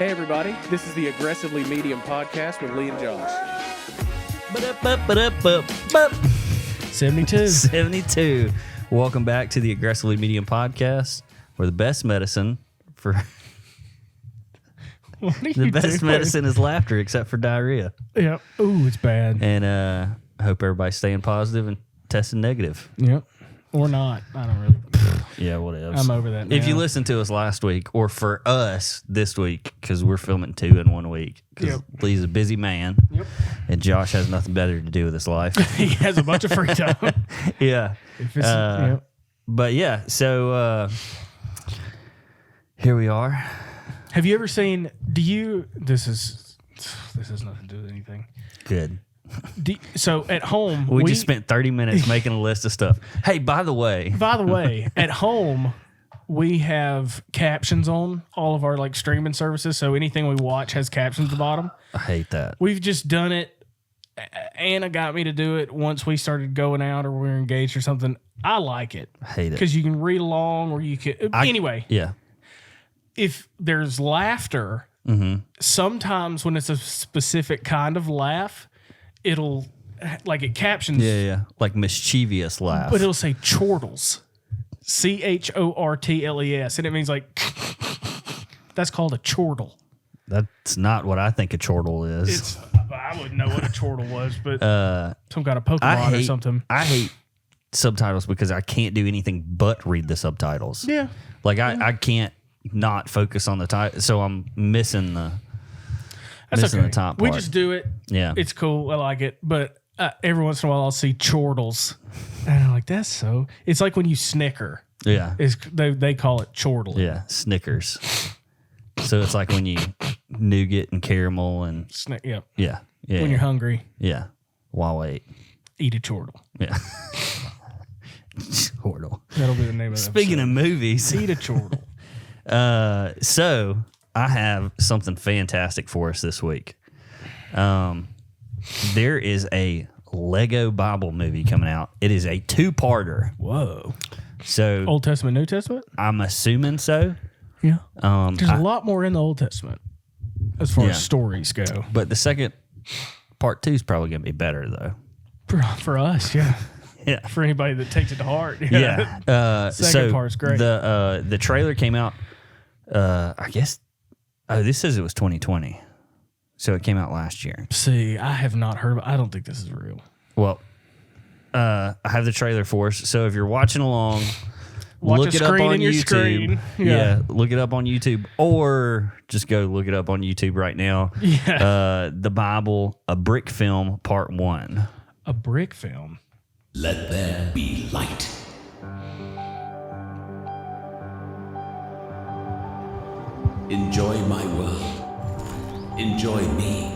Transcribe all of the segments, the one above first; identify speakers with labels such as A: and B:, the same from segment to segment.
A: Hey everybody, this is the Aggressively Medium podcast with Lee and Josh.
B: 72.
C: 72. Welcome back to the Aggressively Medium podcast, where the best medicine for the best
B: doing?
C: medicine is laughter, except for diarrhea.
B: Yep. Ooh, it's bad.
C: And I hope everybody's staying positive and testing negative.
B: Yep. Or not. I don't really.
C: Yeah, whatever.
B: I'm over that now.
C: If you listened to us last week, or for us this week, because we're filming 2 in 1 week, because Lee's a busy man, and Josh has nothing better to do with his life.
B: He has a bunch of free time.
C: Yeah.
B: If it's,
C: But yeah, so here we are.
B: Have you ever seen? This has nothing to do with anything.
C: Good.
B: So at home,
C: we just spent 30 minutes making a list of stuff. Hey, by the way,
B: at home, we have captions on all of our streaming services. So anything we watch has captions at the bottom.
C: I hate that.
B: We've just done it. Anna got me to do it once we started going out or we were engaged or something. I like it.
C: I hate it.
B: Because you can read along or you can... Anyway.
C: Yeah.
B: If there's laughter, sometimes when it's a specific kind of laugh, it'll... it captions...
C: Yeah. Like mischievous laugh.
B: But it'll say chortles. CHORTLES. And it means that's called a chortle.
C: That's not what I think a chortle is.
B: I wouldn't know what a chortle was, but some kind of Pokemon or something.
C: I hate subtitles because I can't do anything but read the subtitles.
B: Yeah.
C: I can't not focus on the title, so I'm missing the
B: the
C: top part.
B: We just do it.
C: Yeah.
B: It's cool. I like it. But every once in a while I'll see chortles. And I'm like, that's so... It's like when you snicker.
C: Yeah.
B: They call it chortle.
C: Yeah. Snickers. So it's like when you nougat and caramel and...
B: Yep.
C: Yeah.
B: When you're hungry.
C: Yeah. While wait.
B: Eat a chortle.
C: Yeah. Chortle.
B: That'll be the name of it.
C: Speaking of movies.
B: Eat a chortle.
C: So I have something fantastic for us this week. There is a Lego Bible movie coming out. It is a 2-parter.
B: Whoa.
C: So
B: Old Testament, New Testament?
C: I'm assuming so.
B: Yeah. There's a lot more in the Old Testament as far as stories go.
C: But the second part 2 is probably going to be better, though.
B: For us, yeah.
C: Yeah.
B: For anybody that takes it to heart.
C: Yeah.
B: Second part's great.
C: The trailer came out, I guess, this says it was 2020. So it came out last year.
B: See, I have not heard I don't think this is real.
C: Well, I have the trailer for us. So if you're watching along, look it up on YouTube. Yeah, look it up on YouTube, or just go look it up on YouTube right now.
B: Yeah.
C: The Bible, a brick film, part 1.
B: A brick film.
D: Let there be light. Enjoy my world. Enjoy me.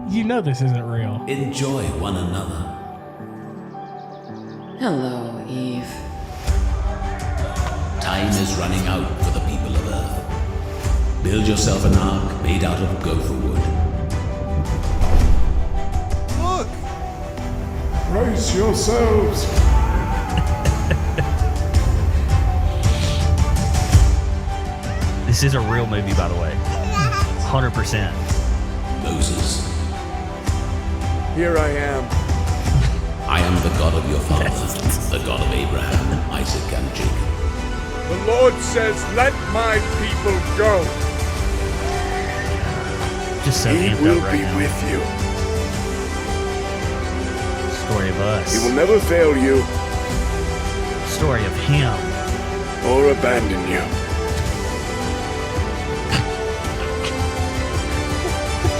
B: You know this isn't real.
D: Enjoy one another.
E: Hello, Eve.
D: Time is running out for the people of Earth. Build yourself an ark made out of gopher wood.
F: Look! Brace yourselves!
C: This is a real movie, by the way. 100%.
D: Moses,
F: Here I am.
D: I am the God of your father, the God of Abraham, Isaac, and Jacob.
F: The Lord says, let my people go.
C: Just so
F: He
C: amped
F: will
C: up right
F: be
C: now.
F: with you.
C: Story of us.
F: He will never fail you
C: Story of him.
F: or abandon you.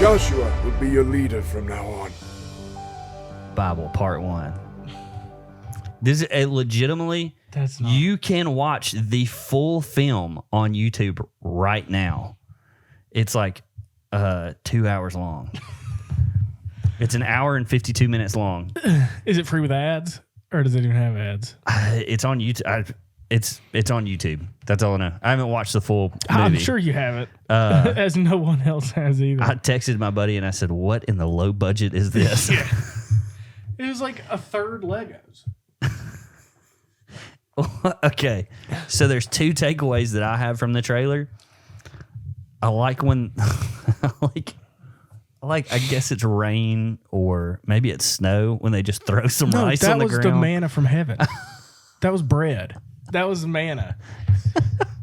F: Joshua will be your leader from now on.
C: Bible, part 1. This is legitimately...
B: That's not.
C: You can watch the full film on YouTube right now. It's 2 hours long. It's an hour and 52 minutes long.
B: Is it free with ads? Or does it even have ads?
C: It's on YouTube. It's on YouTube. That's all I know. I haven't watched the full movie.
B: I'm sure you haven't. As no one else has either.
C: I texted my buddy and I said, "What in the low budget is this?"
B: Yeah. It was like a third Legos.
C: Okay, So there's two takeaways that I have from the trailer. I like when, I guess it's rain or maybe it's snow when they just throw some rice on the ground.
B: That was the manna from heaven. That was bread. That was manna.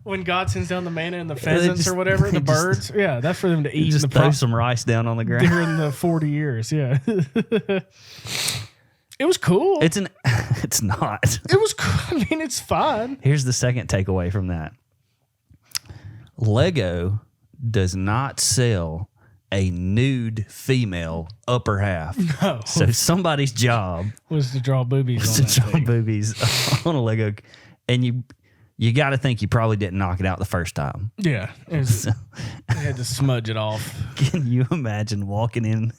B: When God sends down the manna and the pheasants or whatever, the birds, that's for them to eat.
C: Just throw some rice down on the ground
B: during the 40 years. Yeah, it was cool.
C: It's not.
B: It was cool. I mean, it's fun.
C: Here's the second takeaway from that. Lego does not sell a nude female upper half.
B: No.
C: So somebody's job
B: was to draw boobies
C: was
B: on
C: to draw boobies on a Lego, and you got to think you probably didn't knock it out the first time.
B: Yeah, they had to smudge it off.
C: Can you imagine walking in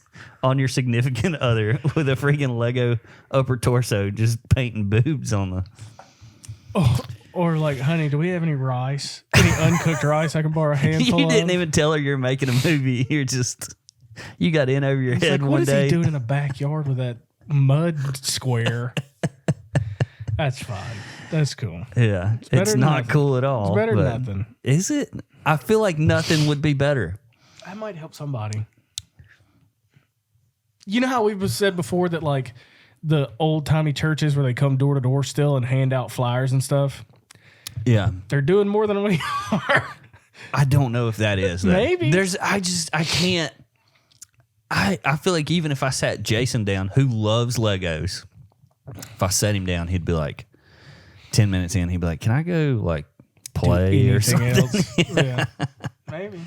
C: on your significant other with a freaking Lego upper torso just painting boobs on the...
B: Oh, or like, honey, do we have any rice? Any uncooked rice I can borrow a handful
C: You didn't
B: of?
C: even tell her you're making a movie. You got in over your head
B: like,
C: one day.
B: What is he doing in the backyard with that mud square? That's fine. That's cool.
C: Yeah, it's not cool at all.
B: It's better than nothing.
C: Is it? I feel like nothing would be better.
B: That might help somebody. You know how we've said before that like the old timey churches where they come door to door still and hand out flyers and stuff?
C: Yeah.
B: They're doing more than we are.
C: I don't know if that is. Though.
B: Maybe.
C: I can't. I feel like even if I sat Jason down, who loves Legos, if I sat him down, he'd be like, 10 minutes in, he'd be like, can I go like play or something?
B: Else? Yeah. Maybe.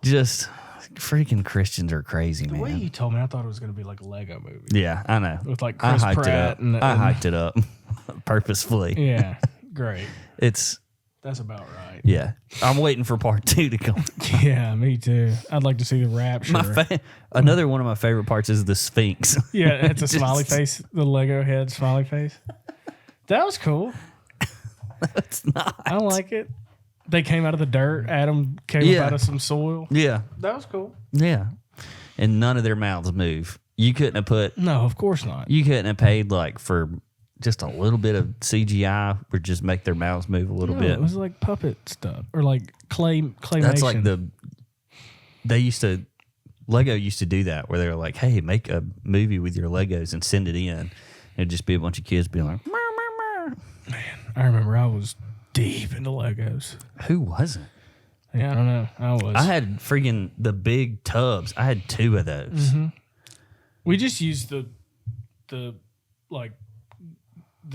C: Just freaking Christians are crazy, man.
B: The way you told me, I thought it was going to be like a Lego movie.
C: Yeah, I know.
B: With like Chris Pratt.
C: I hyped it up purposefully.
B: Yeah, great. That's about right.
C: Yeah. I'm waiting for part 2 to come.
B: Yeah, me too. I'd like to see the rapture.
C: Another one of my favorite parts is the Sphinx.
B: Yeah, it's a smiley face, the Lego head smiley face. That was cool.
C: It's not.
B: I like it. They came out of the dirt. Adam came up out of some soil.
C: Yeah.
B: That was cool.
C: Yeah. And none of their mouths move. You couldn't have put...
B: No, of course not.
C: You couldn't have paid like for just a little bit of CGI or just make their mouths move a little bit.
B: It was like puppet stuff or like claymation.
C: That's like Lego used to do that where they were like, hey, make a movie with your Legos and send it in. It'd just be a bunch of kids being like, "Meow, meow, meow."
B: Man, I remember I was deep into Legos.
C: Who wasn't?
B: Yeah, I don't know. I was.
C: I had freaking the big tubs. I had 2 of those.
B: Mm-hmm. We just used the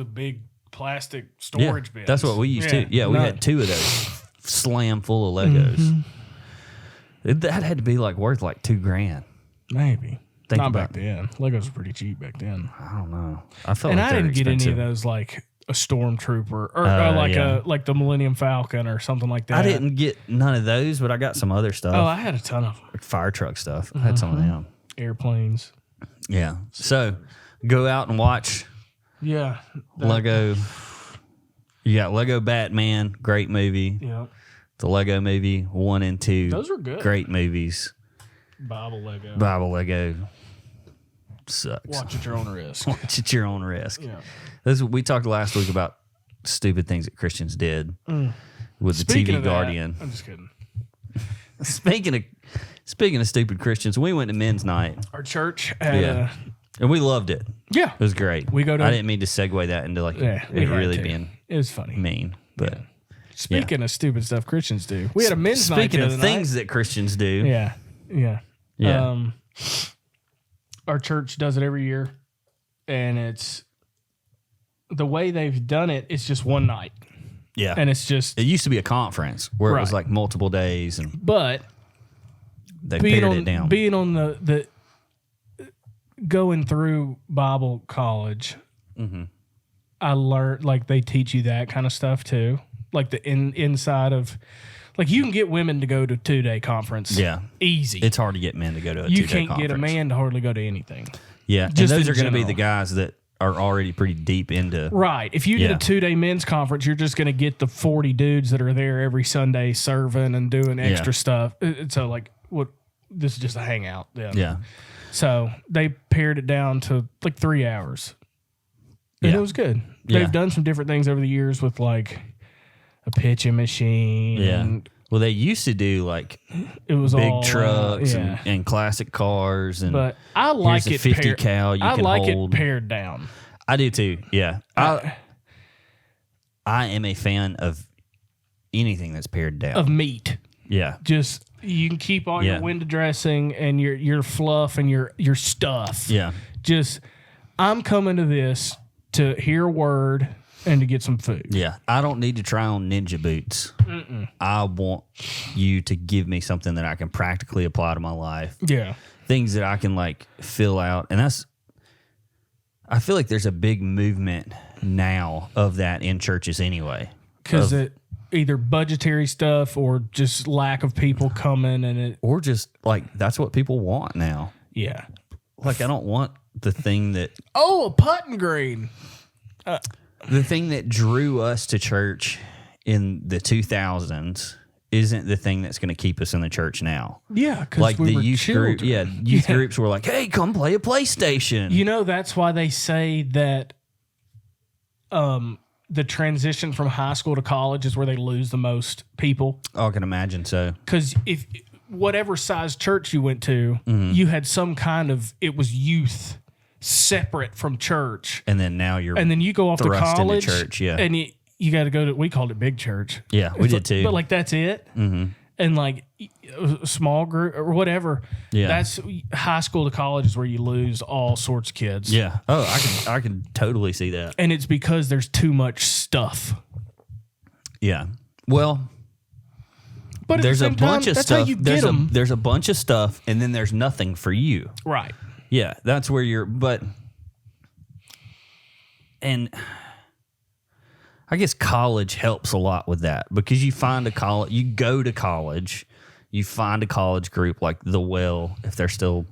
B: big plastic storage bins.
C: That's what we used to. Yeah, we had 2 of those slam full of Legos.
B: Mm-hmm.
C: That had to be like worth like $2,000.
B: Maybe.
C: Think
B: Not
C: about
B: back then. Legos were pretty cheap back then.
C: I don't know. I felt
B: And
C: like
B: I didn't get
C: expensive.
B: any of those like a Stormtrooper or
C: yeah.
B: like the Millennium Falcon or something like that.
C: I didn't get none of those, but I got some other stuff.
B: Oh, I had a ton of them.
C: Like fire truck stuff. I had some of them.
B: Airplanes.
C: Yeah. So go out and watch
B: Yeah.
C: Lego. You got Lego Batman, great movie.
B: Yeah.
C: The Lego Movie 1 and 2.
B: Those were good.
C: Great movies.
B: Bible Lego.
C: Bible Lego sucks.
B: Watch at your own risk.
C: Watch at your own risk.
B: Yeah.
C: We talked last week about stupid things that Christians did with
B: Speaking
C: the TV
B: of that,
C: Guardian.
B: I'm just kidding.
C: Speaking of stupid Christians, we went to men's night.
B: Our church had
C: And we loved it.
B: Yeah.
C: It was great.
B: We go to-
C: I didn't mean to segue that into like
B: we
C: it
B: had
C: really
B: to.
C: being
B: It was funny.
C: mean. But
B: Speaking of stupid stuff Christians do, we had a men's night.
C: speaking
B: the
C: of
B: other
C: things
B: night.
C: that Christians do.
B: Yeah. Yeah.
C: Yeah.
B: Our church does it every year, and it's the way they've done it. It's just one night,
C: Yeah.
B: and it's just
C: It used to be a conference where it was
B: Right.
C: like multiple days and
B: but
C: they
B: being
C: pared
B: on
C: it down.
B: being on the going through Bible college.
C: Mm-hmm.
B: I learned like they teach you that kind of stuff too, like the inside of. Like, you can get women to go to 2-day conference.
C: Yeah.
B: Easy.
C: It's hard to get men to go to a
B: you
C: 2-day
B: can't
C: conference.
B: get a man to hardly go to anything.
C: Yeah.
B: Just
C: and those
B: in
C: are going to be
B: general.
C: the guys that are already pretty deep into.
B: Right. If you did
C: Yeah.
B: a 2-day men's conference, you're just going to get the 40 dudes that are there every Sunday serving and doing extra stuff. So, like, this is just a hangout.
C: Yeah.
B: So, they pared it down to like 3 hours. And
C: Yeah.
B: it was good.
C: Yeah.
B: They've done some different things over the years with like a pitching machine.
C: Yeah.
B: And
C: Well, they used to do like
B: it was
C: big
B: all,
C: trucks
B: yeah.
C: and classic cars. And
B: But I like
C: here's
B: it
C: a 50 cal you
B: I
C: can
B: like
C: hold.
B: it pared down.
C: I do too. Yeah. I am a fan of anything that's pared down.
B: Of meat.
C: Yeah.
B: Just you can keep all
C: Yeah.
B: your window dressing and your fluff and your stuff.
C: Yeah.
B: Just I'm coming to this to hear a word and to get some food.
C: Yeah. I don't need to try on ninja boots. I want you to give me something that I can practically apply to my life.
B: Yeah.
C: Things that I can like fill out. And I feel like there's a big movement now of that in churches anyway.
B: Because it either budgetary stuff or just lack of people coming and it.
C: Or just like that's what people want now.
B: Yeah.
C: Like I don't want the thing that
B: Oh, a putting green.
C: the thing that drew us to church in the 2000s isn't the thing that's going to keep us in the church now.
B: Yeah, because
C: Like
B: we
C: the
B: were
C: youth group,
B: children.
C: youth groups were like, "Hey, come play a PlayStation."
B: You know, that's why they say that the transition from high school to college is where they lose the most people.
C: I can imagine so.
B: Because if whatever size church you went to, you had some kind of, it was youth separate from church.
C: And then now you're
B: And then you go off to
C: thrust into
B: college.
C: church, yeah.
B: And you got to go to, we called it big church.
C: Yeah, we did too.
B: But like, that's it. Mm-hmm. And like a small group or whatever.
C: Yeah.
B: That's high school to college is where you lose all sorts of kids.
C: Yeah. Oh, I can totally see that.
B: And it's because there's too much stuff.
C: Yeah. Well,
B: But
C: there's
B: at
C: a
B: the same
C: bunch
B: time,
C: of
B: that's
C: stuff.
B: how you get them.
C: There's a bunch of stuff, and then there's nothing for you.
B: Right.
C: Yeah, that's where you're. But, and I guess college helps a lot with that because you find you go to college, you find a college group like the Well, if they're still.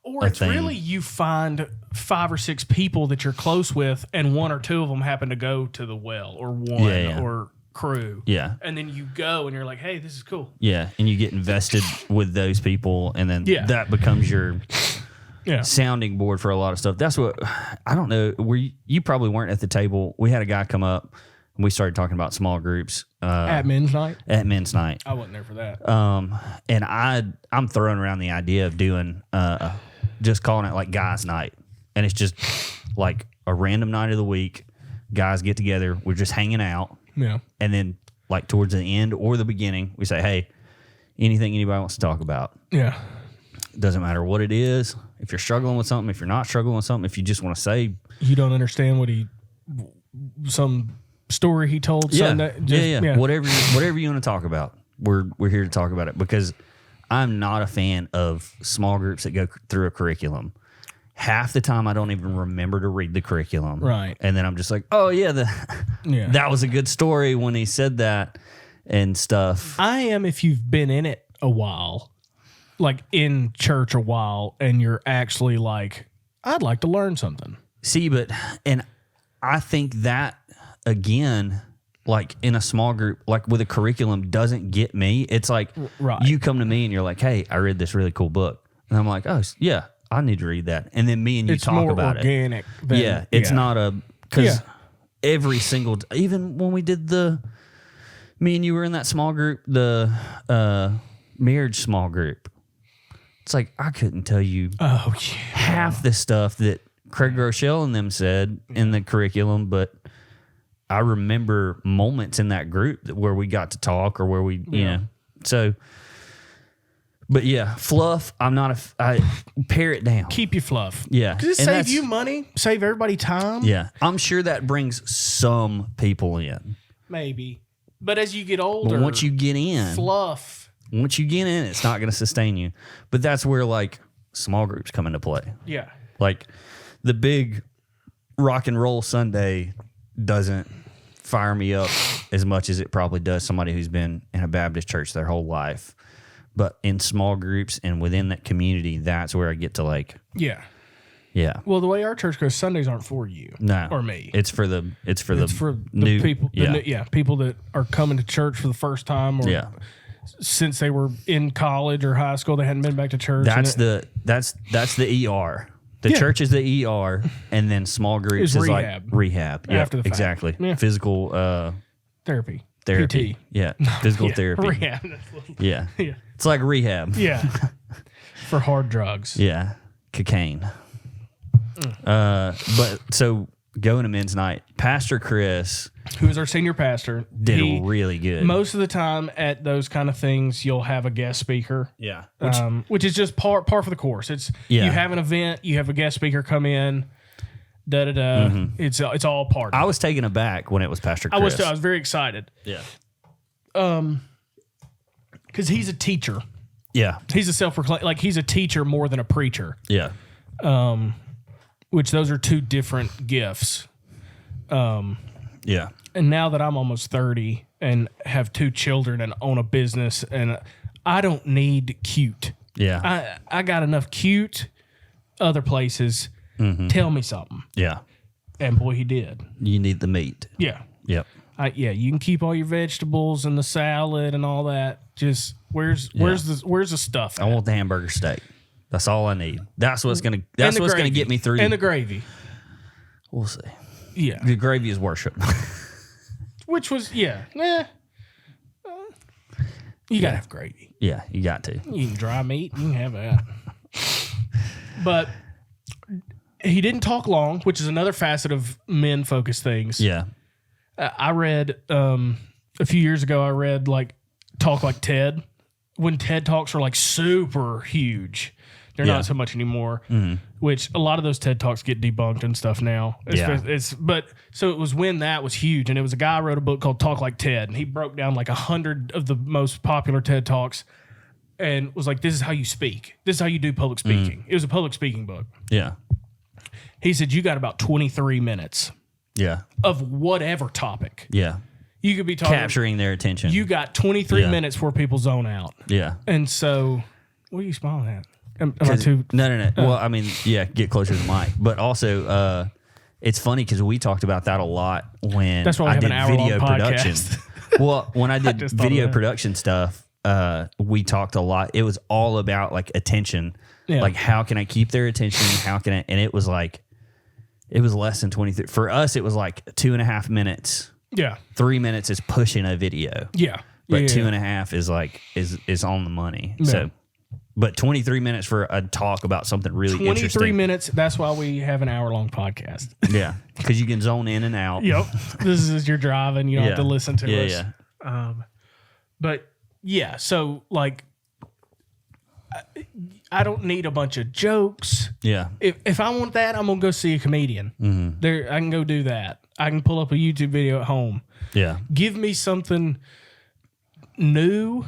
B: Or it's
C: thing.
B: really you find 5 or 6 people that you're close with, and 1 or 2 of them happen to go to the Well, or one or crew.
C: Yeah.
B: And then you go and you're like, hey, this is cool.
C: Yeah, and you get invested with those people, and then that becomes your sounding board for a lot of stuff. That's what I don't know. You probably weren't at the table. We had a guy come up, and we started talking about small groups
B: At men's night?
C: At men's night.
B: I wasn't there for that.
C: And I'm throwing around the idea of doing just calling it like guys' night, and it's just like a random night of the week. Guys get together. We're just hanging out.
B: Yeah.
C: And then, like, towards the end or the beginning, we say, hey, anything anybody wants to talk about.
B: Yeah.
C: It doesn't matter what it is. If you're struggling with something, if you're not struggling with something, if you just want to say.
B: You don't understand what some story he told Sunday.
C: Yeah. Whatever you want to talk about, we're here to talk about it because I'm not a fan of small groups that go through a curriculum. Half the time, I don't even remember to read the curriculum.
B: Right.
C: And then I'm just like, oh, that was a good story when he said that and stuff.
B: I am if you've been in it a while, like in church a while, and you're actually like, I'd like to learn something.
C: See, and I think that, again, like in a small group, like with a curriculum, doesn't get me. It's like you come to me and you're like, hey, I read this really cool book. And I'm like, oh, yeah. I need to read that. And then me and you talk about it.
B: It's more organic.
C: It's not because every single, even when we did me and you were in that small group, the marriage small group. It's like, I couldn't tell you half the stuff that Craig Rochelle and them said in the curriculum, but I remember moments in that group where we got to talk or where we, you know, so. But yeah, fluff. I pare it down.
B: Keep your fluff.
C: Yeah.
B: Because it save you money, save everybody time.
C: Yeah. I'm sure that brings some people in.
B: Maybe. But as you get older,
C: But once you get in, it's not going to sustain you. But that's where like small groups come into play.
B: Yeah.
C: Like the big rock and roll Sunday doesn't fire me up as much as it probably does somebody who's been in a Baptist church their whole life. But in small groups and within that community, that's where I get to like,
B: yeah.
C: Well,
B: the way our church goes, Sundays aren't for you, or me.
C: It's for the
B: new people. People that are coming to church for the first time, or since they were in college or high school, they hadn't been back to church.
C: That's the ER. The church is the ER, and then small groups is
B: rehab.
C: like rehab. Yeah,
B: After the fact.
C: exactly.
B: Yeah.
C: Physical
B: therapy.
C: therapy.
B: PT.
C: Yeah, physical therapy.
B: Rehab.
C: Yeah.
B: Yeah.
C: It's like rehab.
B: Yeah. For hard drugs.
C: Yeah, cocaine. But so going to men's night, Pastor Chris,
B: who is our senior pastor,
C: did really good.
B: Most of the time at those kind of things, you'll have a guest speaker.
C: Yeah,
B: which is just par for the course. It's you have an event, you have a guest speaker come in. It's all part.
C: I was taken aback when it was Pastor Chris.
B: I was too. I was very excited.
C: Yeah.
B: Because he's a teacher.
C: Yeah.
B: He's a self-proclaimed, like he's a teacher more than a preacher.
C: Yeah.
B: Which those are two different gifts.
C: Yeah.
B: And now that I'm almost 30 and have 2 children and own a business, and I don't need cute.
C: Yeah.
B: I got enough cute other places. Tell me something.
C: Yeah.
B: And boy, he did.
C: You need the meat.
B: Yeah.
C: Yep.
B: You can keep all your vegetables and the salad and all that. Just where's the stuff?
C: I want the hamburger steak. That's all I need. That's what's gonna get me through.
B: And the gravy.
C: We'll see.
B: Yeah.
C: The gravy is worship.
B: Which was you gotta have gravy.
C: Yeah, you got to.
B: You can dry meat. You can have that. But he didn't talk long, which is another facet of men-focused things.
C: Yeah.
B: I read a few years ago. I read like Talk Like Ted. When TED Talks are like super huge, they're not so much anymore. Which a lot of those TED Talks get debunked and stuff now. So it was when that was huge, and it was a guy who wrote a book called Talk Like Ted, and he broke down like 100 of the most popular TED Talks, and was like, "This is how you speak. This is how you do public speaking." It was a public speaking book.
C: Yeah.
B: He said you got about 23 minutes.
C: Yeah.
B: Of whatever topic.
C: Yeah.
B: You could be talking,
C: capturing their attention.
B: You got 23 minutes before people zone out.
C: Yeah.
B: And so, what are you smiling at? Am I
C: too? No. Well, I mean, get closer to the mic. But also, it's funny because we talked about that a lot when
B: That's why we
C: I
B: have
C: did
B: an hour-long
C: video production.
B: podcast.
C: Well, when I did video production stuff, we talked a lot. It was all about like attention. Yeah. Like, how can I keep their attention? How can I? And it was like, it was less than 23. For us, it was like 2.5 minutes.
B: Yeah.
C: 3 minutes is pushing a video.
B: Yeah.
C: But 2.5 is like is on the money. Yeah. So, but 23 minutes for a talk about something really
B: 23
C: interesting.
B: 23 minutes. That's why we have an hour-long podcast.
C: Yeah, because you can zone in and out.
B: Yep. This is your driving. You don't have to listen to us.
C: Yeah.
B: But yeah, so like, I don't need a bunch of jokes.
C: Yeah.
B: If I want that, I'm gonna go see a comedian. There, I can go do that. I can pull up a YouTube video at home.
C: Yeah.
B: Give me something new,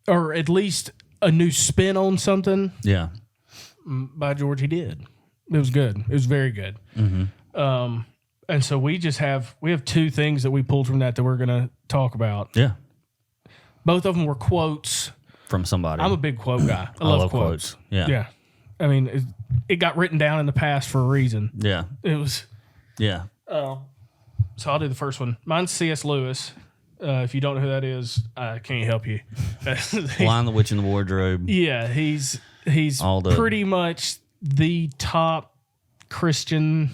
B: or at least a new spin on something.
C: Yeah.
B: By George, he did. It was good. It was very good. And so we have 2 things that we pulled from that we're gonna talk about.
C: Yeah.
B: Both of them were quotes
C: from somebody.
B: I'm a big quote guy. I love quotes.
C: Yeah.
B: Yeah. I mean, it got written down in the past for a reason.
C: Yeah.
B: It was.
C: Yeah.
B: So I'll do the first one. Mine's C.S. Lewis. If you don't know who that is, I can't help you.
C: Lion, the Witch, and the Wardrobe.
B: Yeah, he's pretty much the top Christian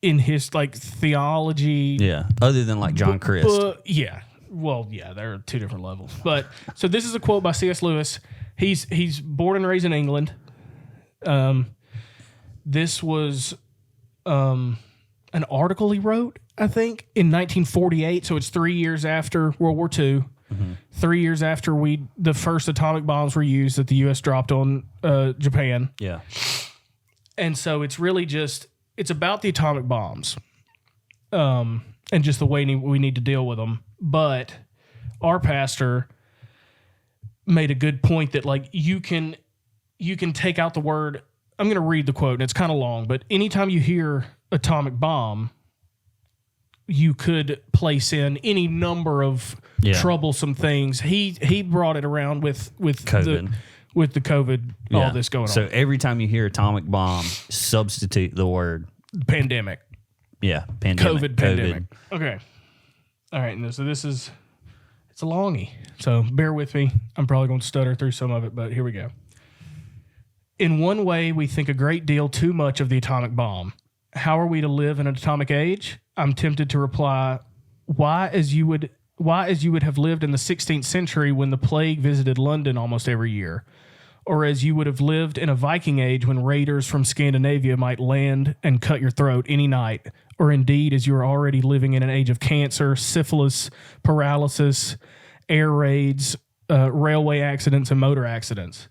B: in his like theology.
C: Yeah, other than like John Christ.
B: Yeah. Well, yeah, there are 2 different levels. But so this is a quote by C.S. Lewis. He's born and raised in England. This was an article he wrote, I think, in 1948. So it's 3 years after World War II. 3 years after the first atomic bombs were used that the U.S. dropped on Japan.
C: Yeah.
B: And so it's really it's about the atomic bombs and just the way we need to deal with them. But our pastor made a good point that like you can take out the word. I'm going to read the quote, and it's kind of long, but anytime you hear atomic bomb, you could place in any number of troublesome things. He brought it around with
C: COVID.
B: With the COVID, all this going on.
C: So every time you hear atomic bomb, substitute the word
B: pandemic.
C: Yeah, pandemic.
B: COVID pandemic. Okay. All right, so it's a longie. So bear with me. I'm probably going to stutter through some of it, but here we go. In one way, we think a great deal too much of the atomic bomb. How are we to live in an atomic age? I'm tempted to reply, why as you would have lived in the 16th century when the plague visited London almost every year, or as you would have lived in a Viking age when raiders from Scandinavia might land and cut your throat any night, or indeed as you are already living in an age of cancer, syphilis, paralysis, air raids, railway accidents, and motor accidents.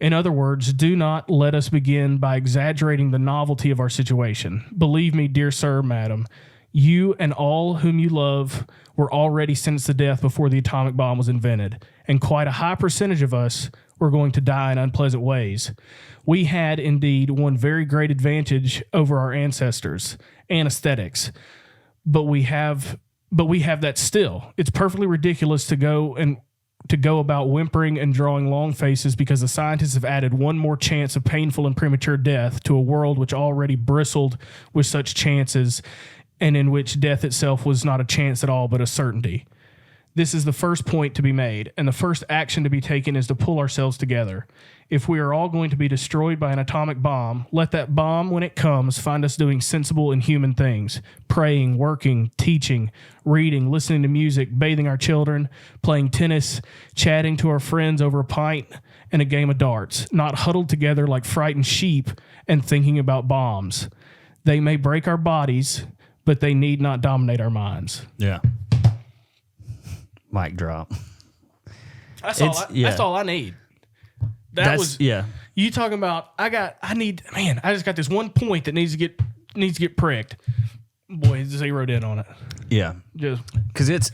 B: In other words, do not let us begin by exaggerating the novelty of our situation. Believe me, dear sir, madam, you and all whom you love were already sentenced to death before the atomic bomb was invented, and quite a high percentage of us were going to die in unpleasant ways. We had, indeed, one very great advantage over our ancestors, anesthetics, but we have that still. It's perfectly ridiculous to go about whimpering and drawing long faces because the scientists have added one more chance of painful and premature death to a world which already bristled with such chances, and in which death itself was not a chance at all but a certainty. This is the first point to be made, and the first action to be taken is to pull ourselves together. If we are all going to be destroyed by an atomic bomb, let that bomb, when it comes, find us doing sensible and human things, praying, working, teaching, reading, listening to music, bathing our children, playing tennis, chatting to our friends over a pint and a game of darts, not huddled together like frightened sheep and thinking about bombs. They may break our bodies, but they need not dominate our minds.
C: Yeah. Mic drop.
B: That's all I need. You talking about I just got this one point that needs to get pricked. Boy, zeroed in on it.
C: Yeah.
B: Just
C: because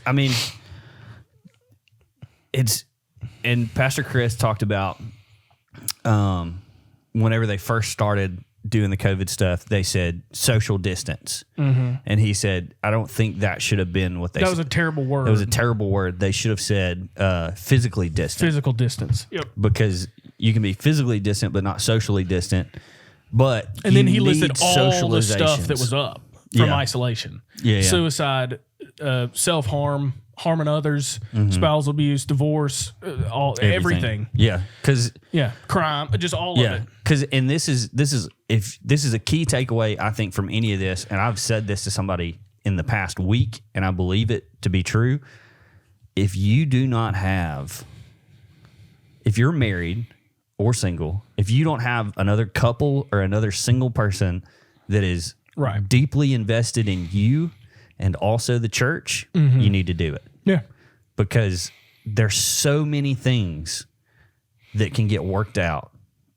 C: and Pastor Chris talked about whenever they first started doing the COVID stuff, they said social distance. Mm-hmm. And he said, I don't think that should have been what they said.
B: That was a terrible word.
C: It was a terrible word. They should have said physically distant.
B: Physical distance. Yep.
C: Because you can be physically distant but not socially distant. But
B: and then he listed all the stuff that was up from isolation.
C: Yeah.
B: Suicide, self-harm, harming others, spousal abuse, divorce, everything.
C: Yeah, because
B: crime, just all of it.
C: Because this is a key takeaway I think from any of this, and I've said this to somebody in the past week, and I believe it to be true. If you do not have, if you're married or single, if you don't have another couple or another single person that is deeply invested in you and also the church, you need to do it.
B: Yeah.
C: Because there's so many things that can get worked out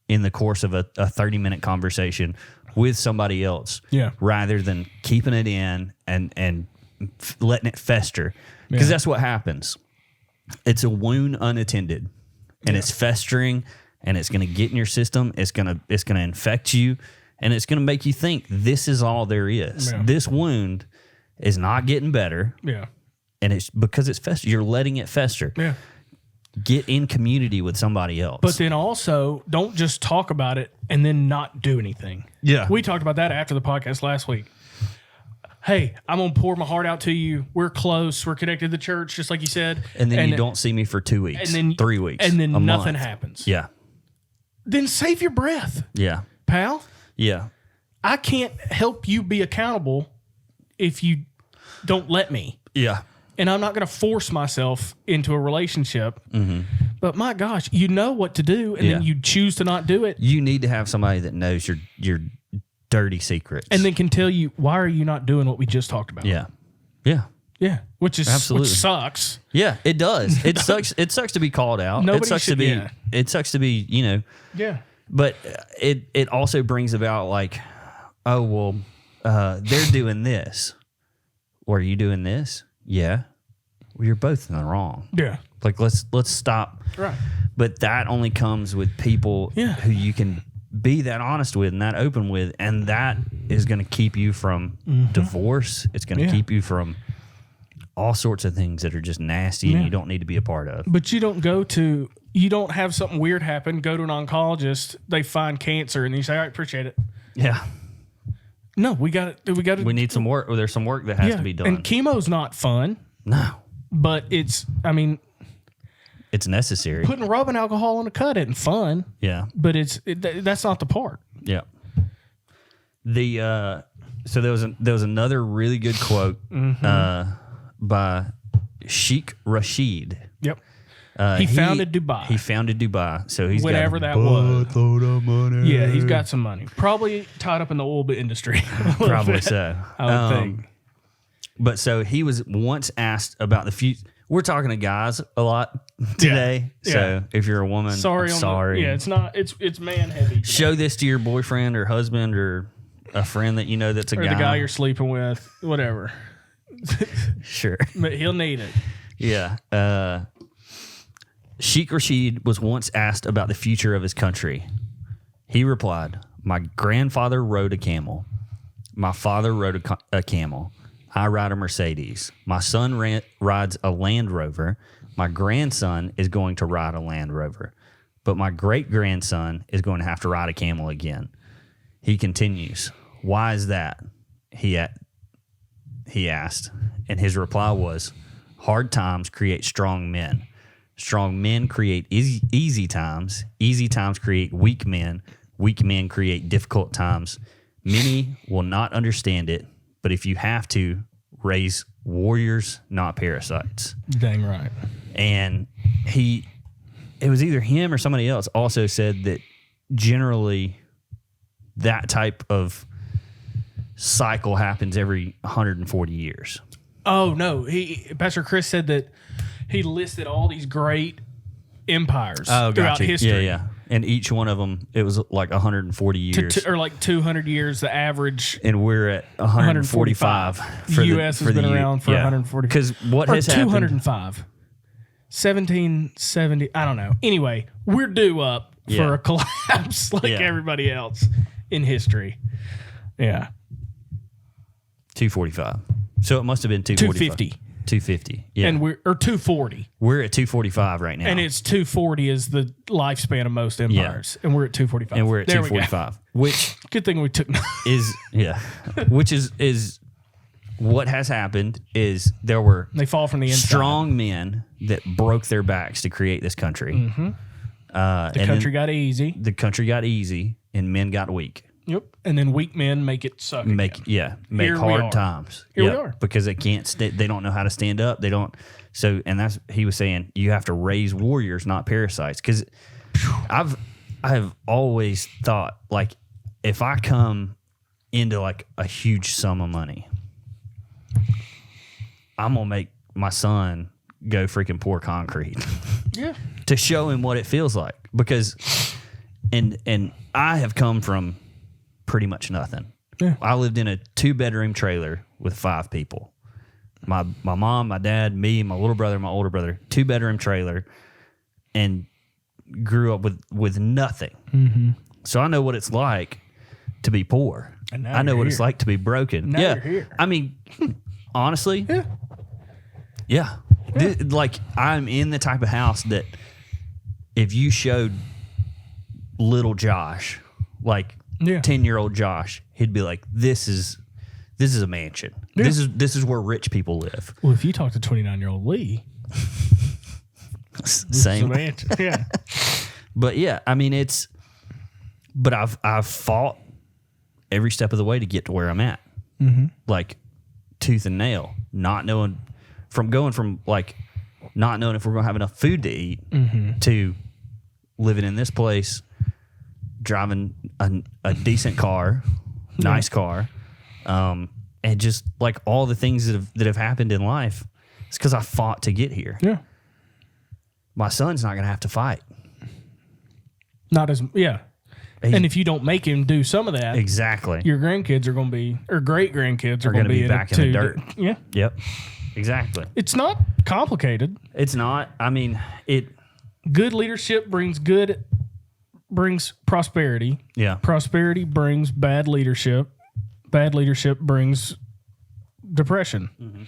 C: in the course of a 30-minute conversation with somebody else rather than keeping it in and letting it fester. Because that's what happens. It's a wound unattended, and it's festering, and it's going to get in your system. It's going to infect you, and it's going to make you think this is all there is. Yeah. This wound is not getting better.
B: Yeah.
C: And it's because it's fester. You're letting it fester.
B: Yeah.
C: Get in community with somebody else.
B: But then also, don't just talk about it and then not do anything.
C: Yeah.
B: We talked about that after the podcast last week. Hey, I'm going to pour my heart out to you. We're close. We're connected to the church, just like you said.
C: And then you don't see me for 2 weeks, and then 3 weeks,
B: and then nothing
C: month.
B: happens.
C: Yeah.
B: Then save your breath.
C: Yeah.
B: Pal.
C: Yeah.
B: I can't help you be accountable if you don't let me.
C: Yeah.
B: And I'm not going to force myself into a relationship. Mm-hmm. But my gosh, you know what to do, and then you choose to not do it.
C: You need to have somebody that knows your dirty secrets.
B: And then can tell you, why are you not doing what we just talked about?
C: Yeah. Yeah.
B: Yeah. Which sucks.
C: Yeah, it does. It sucks. It sucks to be called out.
B: Nobody
C: it sucks
B: should,
C: to be it sucks to be,
B: Yeah.
C: But it also brings about like, oh well, they're doing this. Or are you doing this? Yeah. Well, you're both in the wrong.
B: Yeah.
C: Like let's stop.
B: Right.
C: But that only comes with people who you can be that honest with and that open with, and that is going to keep you from divorce. It's going to keep you from all sorts of things that are just nasty and you don't need to be a part of.
B: But you don't have something weird happen, go to an oncologist, they find cancer, and you say, all right, appreciate it.
C: Yeah.
B: No, we need
C: some work. There's some work that has to be done.
B: And chemo's not fun.
C: No.
B: But it's
C: necessary.
B: Putting rubbing alcohol in a cut isn't fun.
C: Yeah.
B: But that's not the part.
C: Yeah. So there was another really good quote by Sheikh Rashid.
B: Yep. He founded Dubai.
C: He founded Dubai. So he's
B: whatever
C: got
B: that was.
C: of money.
B: Yeah, he's got some money. Probably tied up in the oil industry.
C: Probably
B: bit,
C: so.
B: I would think.
C: But so he was once asked about the future. We're talking to guys a lot today.
B: Yeah.
C: So if you're a woman,
B: sorry. It's not. It's man heavy. Today.
C: Show this to your boyfriend or husband or a friend that you know that's a
B: or
C: guy.
B: the guy you're sleeping with, whatever.
C: Sure.
B: But he'll need it.
C: Yeah. Sheikh Rashid was once asked about the future of his country. He replied, "My grandfather rode a camel. My father rode a camel. I ride a Mercedes. My son rides a Land Rover. My grandson is going to ride a Land Rover. But my great-grandson is going to have to ride a camel again." He continues, "Why is that?" He asked. And his reply was, "Hard times create strong men. Strong men create easy times. Easy times create weak men. Weak men create difficult times. Many will not understand it, but if you have to, raise warriors, not parasites."
B: Dang right.
C: And it was either him or somebody else also said that generally that type of cycle happens every 140 years.
B: Oh, no. Pastor Chris said that he listed all these great empires throughout history.
C: Yeah. And each one of them, it was like 140 years.
B: Or like 200 years, the average.
C: And we're at 145.
B: The U.S. has been around for 145.
C: Because what has happened?
B: 205. 1770. I don't know. Anyway, we're due up for a collapse like everybody else in history. Yeah.
C: 245. So it must have been 245. 250. Yeah.
B: And or 240.
C: We're at 245 right now.
B: And it's 240 is the lifespan of most empires. And we're at 245.
C: And we're at 245. Which
B: good thing we took
C: which is what has happened is there were
B: they fall from the inside.
C: Strong men that broke their backs to create this country.
B: Mm-hmm. The country got easy.
C: The country got easy and men got weak.
B: Yep. And then weak men make it suck.
C: Make hard times.
B: Here we are.
C: Because they can't they don't know how to stand up. They don't. So, and that's, he was saying, you have to raise warriors, not parasites. Because I have always thought, like, if I come into like a huge sum of money, I'm gonna make my son go freaking pour concrete.
B: Yeah.
C: To show him what it feels like. Because and I have come from pretty much nothing.
B: Yeah.
C: I lived in a 2-bedroom trailer with 5 people. My mom, my dad, me, my little brother, my older brother. 2-bedroom trailer, and grew up with nothing.
B: Mm-hmm.
C: So I know what it's like to be poor.
B: And
C: I know what it's like to be broken.
B: Now you're here.
C: I mean, honestly, yeah. Like, I'm in the type of house that if you showed little Josh, like 10-year-old Josh, he'd be like, this is a mansion.
B: Yeah.
C: This is where rich people live.
B: Well, if you talk to 29-year-old Lee,
C: same.
B: Mansion. Yeah.
C: But yeah, I mean, but I've fought every step of the way to get to where I'm at.
B: Mm-hmm.
C: Like tooth and nail, not knowing if we're going to have enough food to eat, to living in this place, driving a decent car, nice car, and just like all the things that have happened in life. It's because I fought to get here.
B: Yeah.
C: My son's not going to have to fight.
B: Not as and if you don't make him do some of that,
C: exactly,
B: your grandkids are going to be, or great grandkids are going to be
C: back in the dirt.
B: Yeah.
C: Yep. Exactly.
B: It's not complicated.
C: It's not. I mean,
B: good leadership brings prosperity.
C: Yeah.
B: Prosperity brings bad leadership. Bad leadership brings depression. Mm-hmm.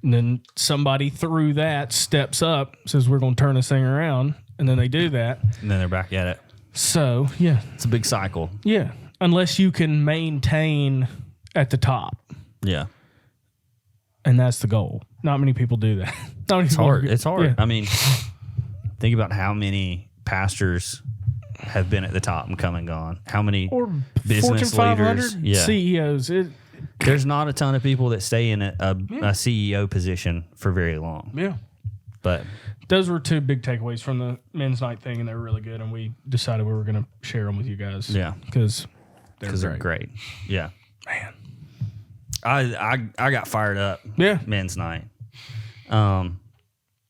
B: And then somebody through that steps up, says, we're going to turn this thing around. And then they do that.
C: And then they're back at it.
B: So, yeah.
C: It's a big cycle.
B: Yeah. Unless you can maintain at the top.
C: Yeah.
B: And that's the goal. Not many people do that.
C: It's hard. It's hard.
B: Yeah.
C: I mean, think about how many pastors have been at the top and come and gone. How many
B: or
C: business
B: Fortune 500
C: leaders,
B: CEOs.
C: There's not a ton of people that stay in a CEO position for very long.
B: Yeah.
C: But
B: those were 2 big takeaways from the men's night thing, and they were really good. And we decided we were going to share them with you guys.
C: Yeah.
B: Because
C: they're great. Yeah.
B: Man.
C: I got fired up.
B: Yeah.
C: Men's night.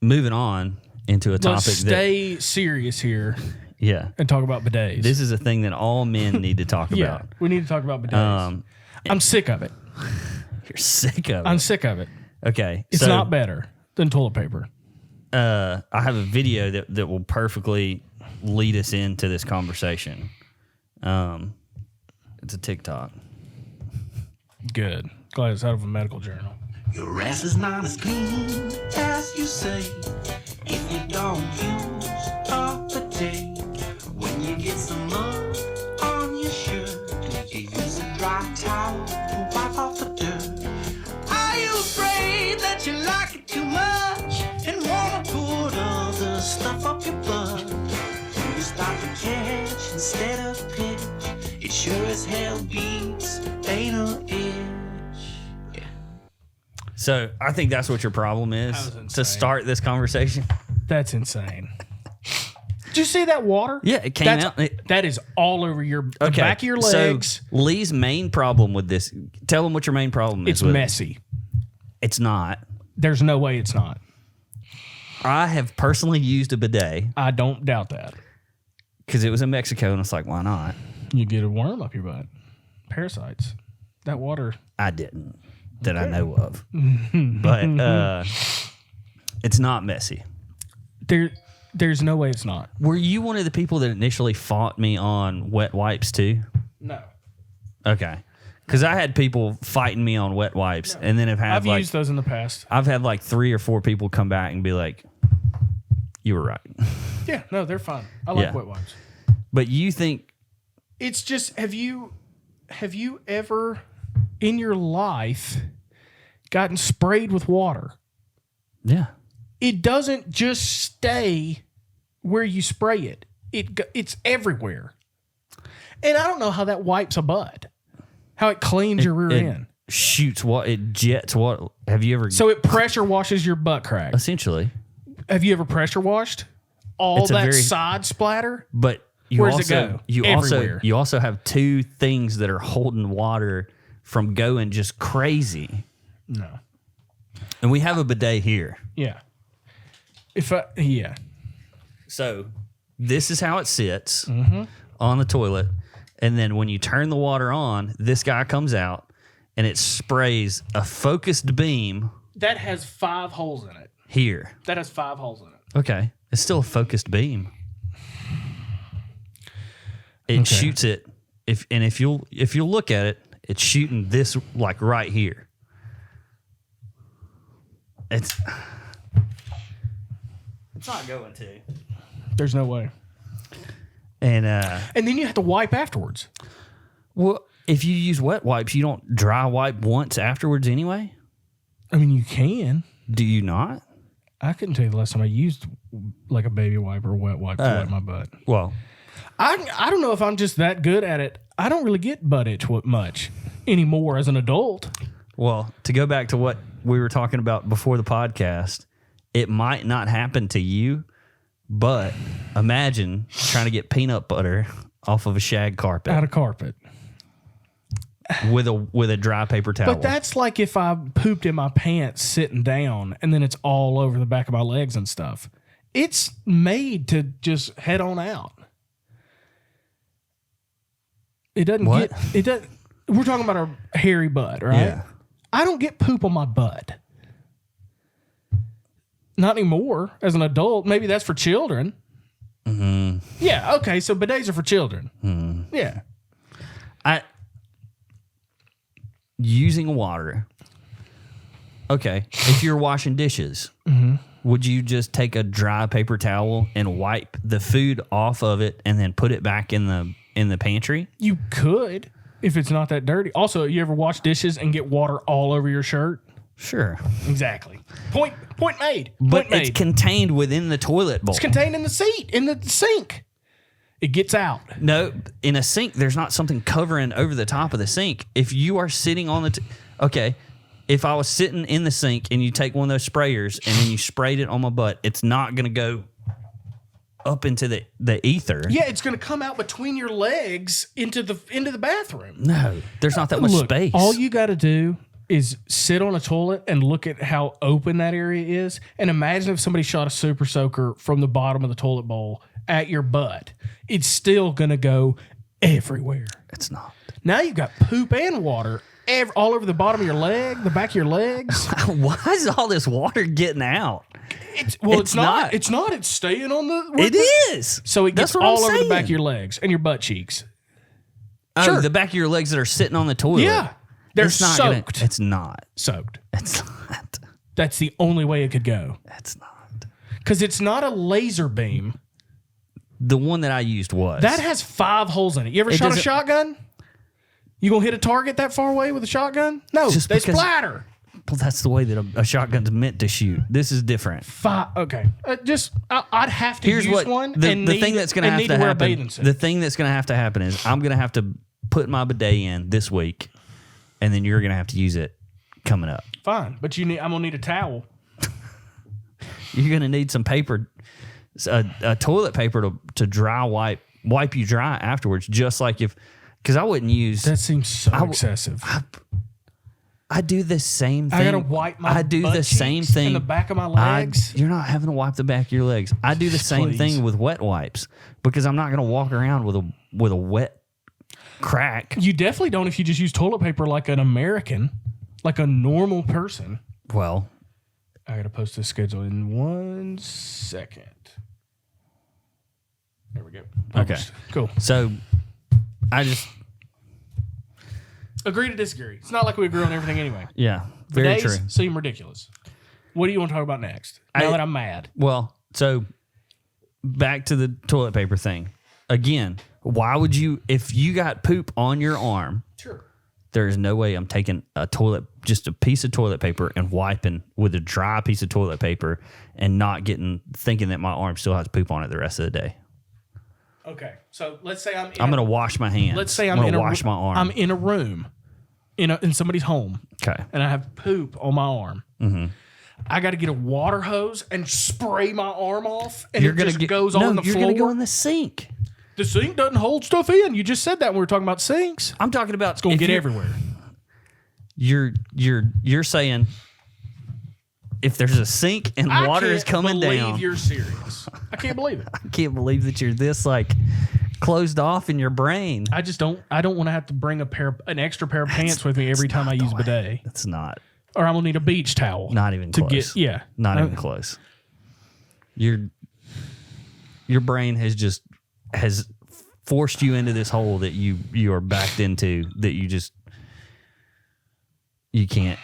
C: Moving on into a topic
B: Let's stay serious here.
C: Yeah.
B: And talk about bidets.
C: This is a thing that all men need to talk
B: yeah,
C: about.
B: we need to talk about bidets. I'm sick of it.
C: You're sick of it.
B: I'm sick of it.
C: Okay.
B: It's not better than toilet paper.
C: I have a video that will perfectly lead us into this conversation. It's a TikTok.
B: Good. Glad it's out of a medical journal.
E: Your ass is not as clean as you say if you don't use a bidet. When you get some mud on your shirt, you use a dry towel to wipe off the dirt. Are you afraid that you like it too much and wanna put other stuff up your butt? You start to catch instead of pitch. It sure as hell beats anal itch.
C: So I think that's what your problem is to start this conversation.
B: That's insane. Did you see that water?
C: Yeah, it came out.
B: That is all over the back of your legs.
C: So Lee's main problem with this, tell him what your main problem is.
B: It's
C: with
B: messy.
C: It's not.
B: There's no way it's not.
C: I have personally used a bidet.
B: I don't doubt that.
C: Because it was in Mexico, and it's like, why not?
B: You get a worm up your butt. Parasites. That water.
C: I didn't. That I know of. But it's not messy.
B: There's no way it's not.
C: Were you one of the people that initially fought me on wet wipes too?
B: No.
C: Okay. Because I had people fighting me on wet wipes, and then
B: I've used those in the past.
C: I've had like 3 or 4 people come back and be like, you were right.
B: Yeah, no, they're fine. I like wet wipes.
C: But you think...
B: It's just, have you ever in your life gotten sprayed with water?
C: Yeah.
B: It doesn't just stay where you spray it. It's everywhere. And I don't know how that wipes a butt. How it cleans your rear end.
C: Shoots what? It jets what? Have you ever...
B: So it pressure washes your butt crack.
C: Essentially.
B: Have you ever pressure washed? All that side splatter?
C: But you
B: where's
C: also,
B: it go?
C: You also have 2 things that are holding water from going just crazy.
B: No.
C: And we have a bidet here.
B: Yeah.
C: So this is how it sits on the toilet. And then when you turn the water on, this guy comes out and it sprays a focused beam.
B: That has 5 holes in it.
C: Here.
B: That has 5 holes in it.
C: Okay. It's still a focused beam. It shoots it. If you'll look at it, it's shooting this like right here. It's not going to.
B: There's no way.
C: And
B: then you have to wipe afterwards.
C: Well, if you use wet wipes, you don't dry wipe once afterwards anyway?
B: I mean, you can.
C: Do you not?
B: I couldn't tell you the last time I used like a baby wipe or a wet wipe to wipe my butt.
C: Well,
B: I don't know if I'm just that good at it. I don't really get butt itch much anymore as an adult.
C: Well, to go back to what we were talking about before the podcast, it might not happen to you, but imagine trying to get peanut butter off of a shag carpet.
B: Out of carpet.
C: With a dry paper towel.
B: But that's like if I pooped in my pants sitting down and then it's all over the back of my legs and stuff. It's made to just head on out. It doesn't
C: What?
B: it doesn't. We're talking about a hairy butt, right?
C: Yeah.
B: I don't get poop on my butt. Not anymore as an adult. Maybe that's for children.
C: Mm-hmm.
B: Yeah, okay, so bidets are for children. Mm-hmm. Yeah.
C: Using water. Okay, if you're washing dishes, would you just take a dry paper towel and wipe the food off of it and then put it back in the pantry?
B: You could, if it's not that dirty. Also, you ever wash dishes and get water all over your shirt?
C: Sure.
B: Exactly. Point made.
C: But it's contained within the toilet bowl.
B: It's contained in the sink. It gets out.
C: No, in a sink, there's not something covering over the top of the sink. If you are sitting on Okay. If I was sitting in the sink and you take one of those sprayers and then you sprayed it on my butt, it's not going to go up into the ether.
B: Yeah, it's going to come out between your legs into the bathroom.
C: No, there's not that much space.
B: All you got to do is sit on a toilet and look at how open that area is, and imagine if somebody shot a super soaker from the bottom of the toilet bowl at your butt. It's still going to go everywhere.
C: It's not.
B: Now you've got poop and water all over the bottom of your leg, the back of your legs.
C: Why is all this water getting out?
B: It's not. It's not. It's staying on the.
C: It is.
B: So it gets all over the back of your legs and your butt cheeks.
C: Oh,
B: Sure.
C: the back of your legs that are sitting on the toilet.
B: Yeah. They're
C: It's not
B: soaked.
C: It's not.
B: Soaked.
C: It's not.
B: That's the only way it could go.
C: It's not.
B: Because it's not a laser beam.
C: The one that I used was.
B: That has 5 holes in it. You ever shot a
C: doesn't-
B: shotgun? You gonna hit a target that far away with a shotgun? No,
C: Just
B: they
C: because-
B: splatter.
C: Well, that's the way that a shotgun's meant to shoot. This is different.
B: Okay. I'd have to
C: Here's
B: use
C: what
B: one.
C: the
B: and
C: thing
B: need-
C: that's going to
B: and
C: have
B: need
C: to
B: wear a
C: happen.
B: bathing suit.
C: The thing that's going to happen is I'm going to have to put my bidet in this week, and then you're going to have to use it coming up.
B: Fine, but I'm gonna need a towel.
C: You're going to need some paper, a toilet paper to dry wipe you dry afterwards. Just like because I wouldn't use.
B: That seems so excessive.
C: I do the same thing.
B: I gotta wipe my
C: I do
B: butt
C: the same
B: cheeks
C: thing
B: and the back of my legs.
C: You're not having to wipe the back of your legs. I do the same
B: Please.
C: thing with wet wipes because I'm not going to walk around with a wet crack.
B: You definitely don't if you just use toilet paper like an American, like a normal person.
C: Well,
B: I gotta post this schedule in 1 second. There we go. Published. Cool.
C: so I just
B: Agree to disagree. It's not like we agree on everything anyway.
C: yeah, very
B: Bidets
C: true.
B: seem ridiculous. What do you want to talk about next? Now that I'm mad.
C: Well, so back to the toilet paper thing. Again, why would you if you got poop on your arm?
B: Sure.
C: There is no way I'm taking just a piece of toilet paper and wiping with a dry piece of toilet paper and not thinking that my arm still has poop on it the rest of the day.
B: Okay. So let's say I'm
C: I'm going to wash my hands.
B: Let's say
C: I'm going to wash my arm.
B: I'm in a room in somebody's home.
C: Okay.
B: And I have poop on my arm. Mm-hmm. I got to get a water hose and spray my arm off, and it just goes on the floor.
C: You're going to go in the sink.
B: The sink doesn't hold stuff in. You just said that when we were talking about sinks.
C: I'm talking about
B: It's going to get everywhere.
C: You're saying if there's a sink and water is coming down.
B: I can't believe you're serious. I can't believe it.
C: I can't believe that you're this closed off in your brain.
B: I don't want to have to bring an extra pair of pants with me every time I use bidet.
C: That's not.
B: Or I'm going to need a beach towel.
C: Not even close. Not even close. Your brain has forced you into this hole that you are backed into that you can't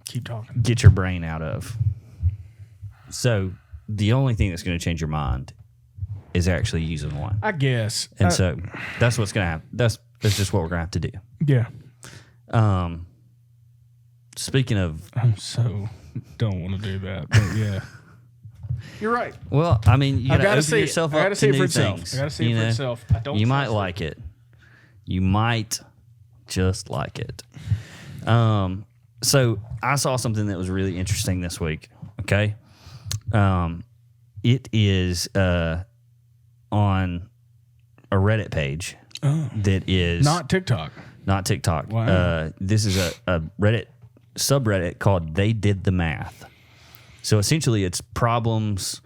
B: Keep talking.
C: get your brain out of. So the only thing that's going to change your mind is actually using one.
B: I guess.
C: And so that's what's going to happen. That's just what we're going to have to do.
B: Yeah.
C: Speaking of,
B: I'm so don't want to do that. But yeah. You're right.
C: well, I mean, you got to open
B: see
C: yourself
B: I
C: up
B: gotta
C: to
B: see it for
C: new
B: itself.
C: things.
B: I got to see it for itself. I don't.
C: You might
B: trust it.
C: like it. You might just like it. So I saw something that was really interesting this week. Okay. It is on a Reddit page that is
B: Not TikTok.
C: not TikTok.
B: Wow.
C: This is a Reddit subreddit called They Did the Math. So essentially it's problems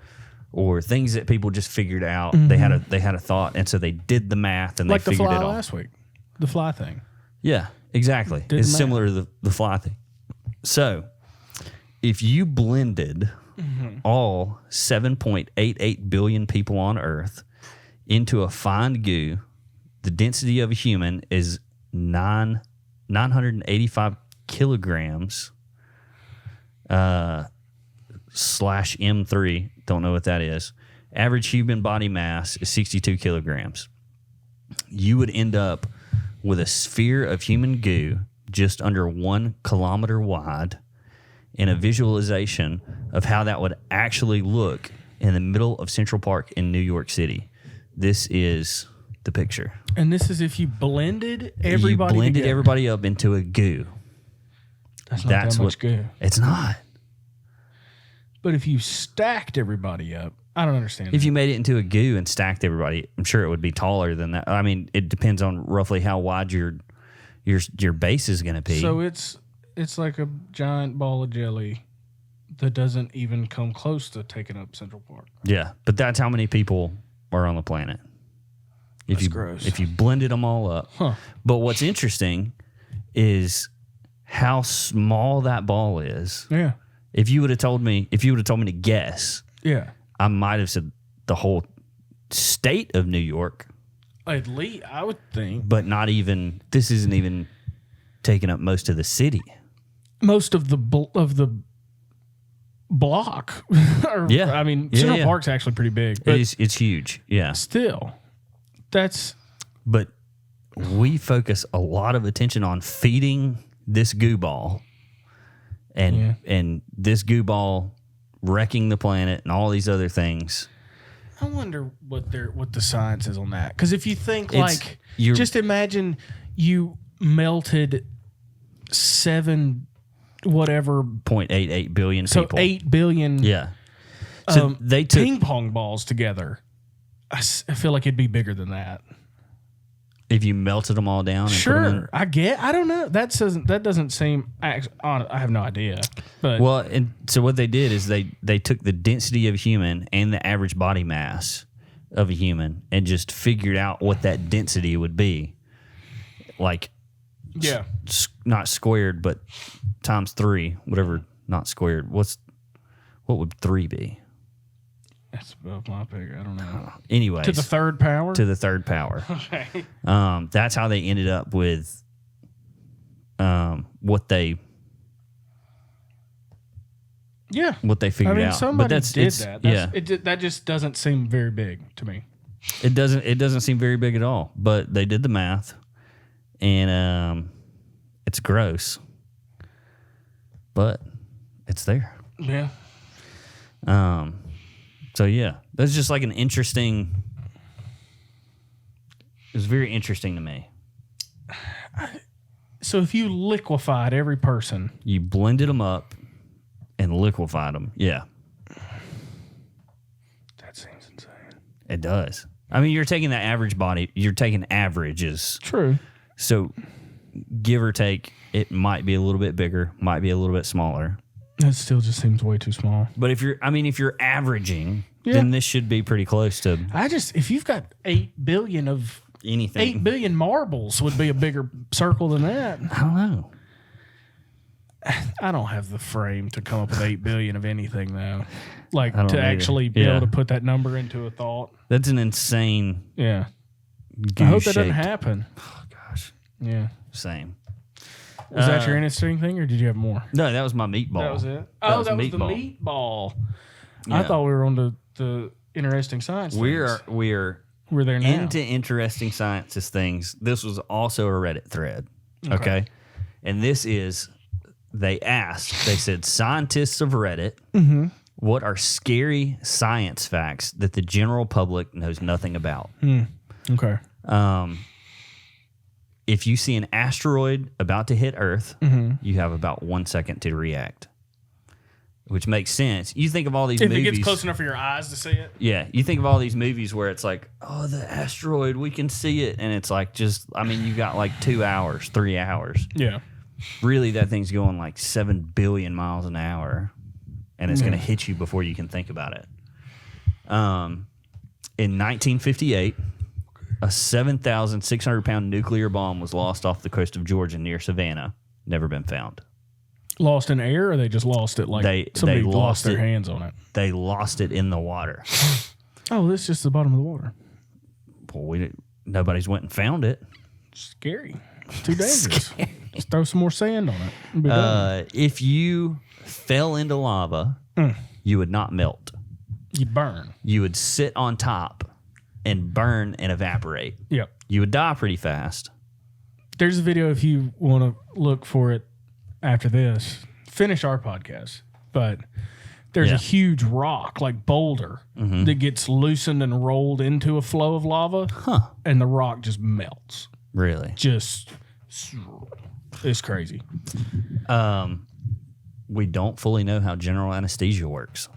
C: or things that people just figured out.
B: Mm-hmm.
C: They had a thought, and so they did the math and
B: Like
C: they
B: the
C: figured
B: fly
C: it out.
B: last week. The fly thing.
C: Yeah, exactly.
B: Did
C: It's
B: the math.
C: similar to the fly thing. So if you blended all 7.88 billion people on Earth into a fine goo, the density of a human is 985 kilograms slash M3. Don't know what that is. Average human body mass is 62 kilograms. You would end up with a sphere of human goo just under 1 kilometer wide and a visualization of how that would actually look in the middle of Central Park in New York City. This is the picture.
B: And this is if you blended everybody
C: You blended
B: together.
C: everybody up into a goo.
B: That's not that much goo.
C: It's not.
B: But if you stacked everybody up, I don't understand.
C: If you made it into a goo and stacked everybody, I'm sure it would be taller than that. I mean, it depends on roughly how wide your base is going to be.
B: So it's like a giant ball of jelly that doesn't even come close to taking up Central Park.
C: Yeah, but that's how many people are on the planet.
B: That's gross.
C: If you blended them all up.
B: Huh.
C: But what's interesting is how small that ball is.
B: Yeah.
C: If you would have told me to guess,
B: Yeah.
C: I might have said the whole state of New York,
B: At least I would think
C: but not even. This isn't even taking up most of the city.
B: most of the block.
C: Yeah.
B: I mean,
C: Yeah,
B: Central
C: yeah.
B: Park's actually pretty big. But
C: It's huge. Yeah.
B: still, that's
C: But we focus a lot of attention on feeding this goo ball and this goo ball wrecking the planet and all these other things.
B: I wonder what the science is on that. Because if you think
C: you're-
B: just imagine you melted 7 whatever,
C: 0.88 billion
B: so
C: people.
B: 8 billion
C: Yeah. So they took
B: ping pong balls together. I feel like it'd be bigger than that.
C: if you melted them all down. And put them in,
B: Sure, I don't know. That doesn't seem. I have no idea. But
C: well, and so what they did is they took the density of a human and the average body mass of a human and just figured out what that density would be. Like,
B: yeah,
C: not squared, but times 3, whatever. Not squared. What would 3 be?
B: that's above my pig. I don't know.
C: Anyways,
B: To the third power.
C: to the third power.
B: Okay.
C: That's how they ended up with what they
B: Yeah.
C: figured
B: I mean,
C: out.
B: somebody
C: But that's
B: did
C: it's,
B: that.
C: Yeah,
B: That just doesn't seem very big to me.
C: it doesn't seem very big at all. But they did the math, and it's gross, but it's there.
B: Yeah.
C: So yeah, that's just like an interesting. It was very interesting to me.
B: So if you liquefied every person,
C: You blended them up and liquefied them. Yeah,
B: that seems insane.
C: it does. I mean, you're taking the average body. You're taking averages.
B: True.
C: So, give or take, it might be a little bit bigger, might be a little bit smaller.
B: That still just seems way too small.
C: But if you're averaging,
B: Yeah.
C: then this should be pretty close to
B: If you've got 8 billion of
C: anything.
B: 8 billion marbles would be a bigger circle than that.
C: I don't know.
B: I don't have the frame to come up with 8 billion of anything though. Like
C: I don't
B: to
C: either.
B: actually be
C: Yeah.
B: able to put that number into a thought.
C: That's an insane.
B: Yeah. I hope that doesn't
C: goo-shaped-
B: happen.
C: Oh gosh,
B: Yeah.
C: same.
B: Was that your interesting thing or did you have more?
C: No, that was my meatball.
B: That was it? That was the
C: meatball.
B: meatball. I
C: Yeah.
B: thought we were on the interesting science things.
C: We're
B: We're there now.
C: into interesting sciences things. This was also a Reddit thread. Okay. And this is, they said, scientists of Reddit, what are scary science facts that the general public knows nothing about?
B: Okay.
C: If you see an asteroid about to hit Earth, you have about 1 second to react, which makes sense. You think of all these
B: If
C: movies.
B: it gets close enough for your eyes to see it.
C: Yeah, you think of all these movies where it's like, oh, the asteroid, we can see it. And it's like you got like 2 hours, 3 hours.
B: Yeah.
C: Really, that thing's going like 7 billion miles an hour, and it's going to hit you before you can think about it. In 1958, a 7,600-pound nuclear bomb was lost off the coast of Georgia near Savannah. Never been found.
B: Lost in air, or they just lost it like somebody lost their hands on it?
C: They lost it in the water.
B: Oh, this is just the bottom of the water.
C: Well, nobody's went and found it.
B: Scary. It's too dangerous. Just throw some more sand on it. It'll be done.
C: If you fell into lava, you would not melt.
B: You burn.
C: You would sit on top and burn and evaporate.
B: Yep.
C: You would die pretty fast.
B: There's a video if you want to look for it after this. Finish our podcast. But there's
C: Yeah.
B: a huge rock, like boulder, that gets loosened and rolled into a flow of lava.
C: Huh.
B: And the rock just melts.
C: Really?
B: Just It's crazy.
C: We don't fully know how general anesthesia works.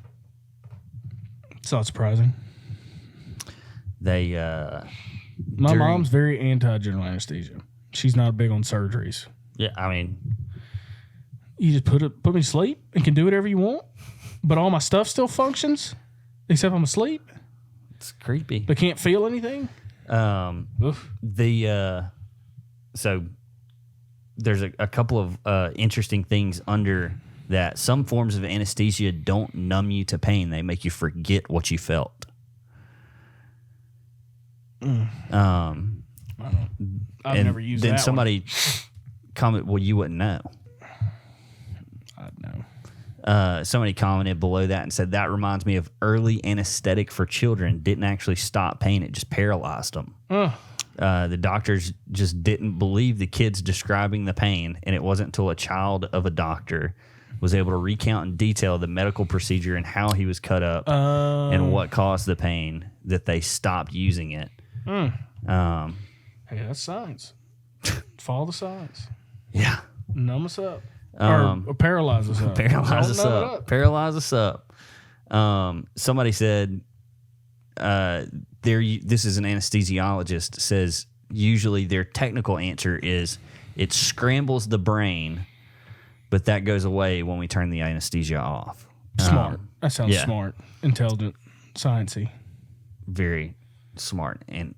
B: It's not surprising.
C: They
B: My mom's very anti-general anesthesia. She's not big on surgeries.
C: Yeah, I mean,
B: you just put me to sleep and can do whatever you want, but all my stuff still functions except I'm asleep.
C: it's creepy.
B: But can't feel anything. Oof.
C: So there's a couple of interesting things under that. Some forms of anesthesia don't numb you to pain; they make you forget what you felt.
B: I've never used that.
C: Then somebody comment, well, you wouldn't know.
B: I'd know.
C: Somebody commented below that and said, that reminds me of early anesthetic for children. Didn't actually stop pain. It just paralyzed them. The doctors just didn't believe the kids describing the pain. And it wasn't until a child of a doctor was able to recount in detail the medical procedure and how he was cut up and what caused the pain that they stopped using it.
B: Hey, that's science. Follow the science.
C: Yeah.
B: Numb us up. Or paralyze us up.
C: Paralyze us up. Paralyze us up. Somebody said, this is an anesthesiologist, says usually their technical answer is it scrambles the brain, but that goes away when we turn the anesthesia off.
B: Smart. That sounds smart. Intelligent. Sciencey.
C: Very smart. And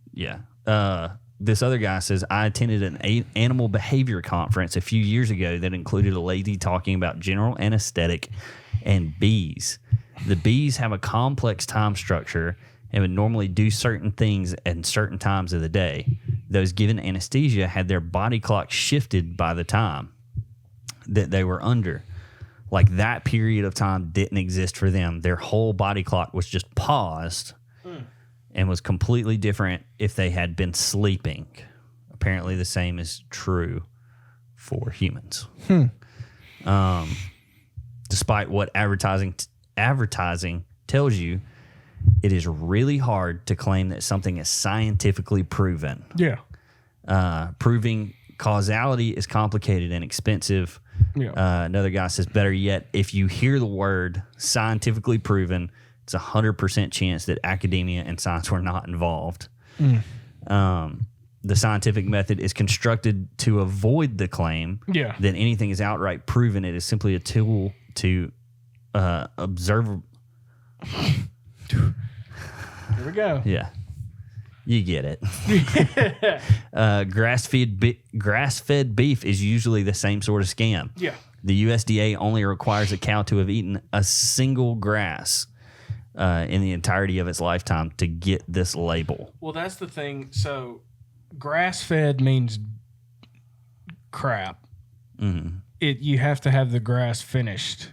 C: this other guy says, I attended an animal behavior conference a few years ago that included a lady talking about general anesthetic and bees. The bees have a complex time structure and would normally do certain things at certain times of the day. Those given anesthesia had their body clock shifted by the time that they were under. Like that period of time didn't exist for them. Their whole body clock was just paused and was completely different if they had been sleeping. Apparently the same is true for humans. Despite what advertising tells you, it is really hard to claim that something is scientifically proven.
B: Yeah.
C: Proving causality is complicated and expensive.
B: Yeah.
C: Another guy says, better yet, if you hear the word scientifically proven, it's 100% chance that academia and science were not involved. The scientific method is constructed to avoid the claim that anything is outright proven. It is simply a tool to observe.
B: Here we go.
C: Yeah. You get it. Grass-fed beef is usually the same sort of scam.
B: Yeah.
C: The USDA only requires a cow to have eaten a single grass in the entirety of its lifetime to get this label.
B: Well, that's the thing. So, grass-fed means crap.
C: Mm-hmm.
B: You have to have the grass finished.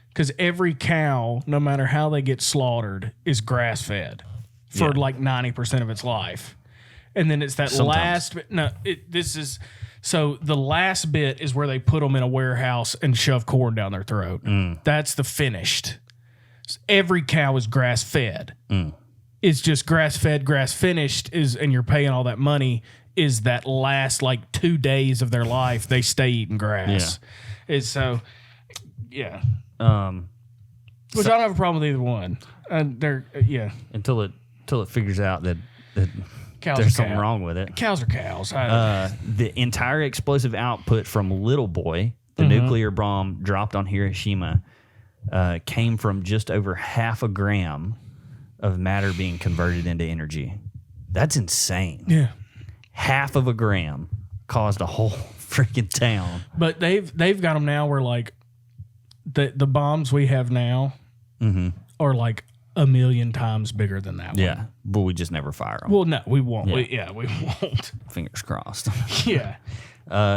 B: Because every cow, no matter how they get slaughtered, is grass-fed for like 90% of its life. And then it's that last bit. No, so the last bit is where they put them in a warehouse and shove corn down their throat. That's the finished. Every cow is grass-fed. It's just grass-fed, grass-finished, and you're paying all that money, is that last, 2 days of their life, they stay eating grass. Yeah. Which I don't have a problem with either one.
C: Until it figures out that there's something wrong with it.
B: Cows are cows.
C: The entire explosive output from Little Boy, the nuclear bomb dropped on Hiroshima, came from just over 0.5 gram of matter being converted into energy. That's insane.
B: Yeah.
C: 0.5 gram caused a whole freaking town.
B: But they've got them now where the bombs we have now are 1 million times bigger than that one.
C: Yeah, but we just never fire them.
B: Well, no, we won't.
C: Yeah.
B: We won't.
C: Fingers crossed.
B: Yeah.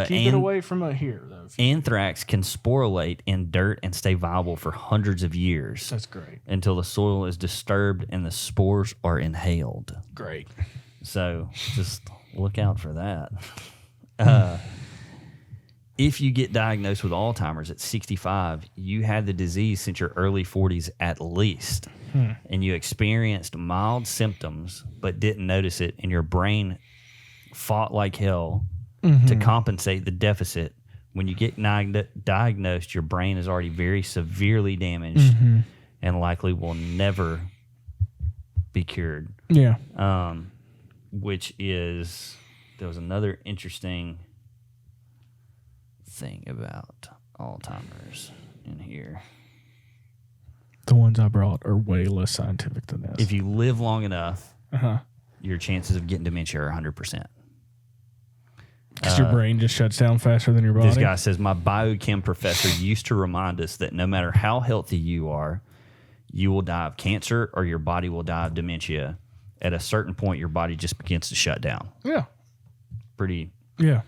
B: Keep it away from here, though.
C: Anthrax can sporulate in dirt and stay viable for hundreds of years.
B: That's great.
C: Until the soil is disturbed and the spores are inhaled.
B: Great.
C: So just look out for that. If you get diagnosed with Alzheimer's at 65, you had the disease since your early 40s at least. And you experienced mild symptoms but didn't notice it, and your brain fought like hell to compensate the deficit. When you get diagnosed, your brain is already very severely damaged and likely will never be cured.
B: Yeah.
C: Which is, there was another interesting thing about Alzheimer's in here.
B: The ones I brought are way less scientific than this.
C: If you live long enough, your chances of getting dementia are 100%.
B: Because your brain just shuts down faster than your body.
C: This guy says, my biochem professor used to remind us that no matter how healthy you are, you will die of cancer or your body will die of dementia. At a certain point, your body just begins to shut down.
B: Yeah.
C: Pretty.
B: Yeah.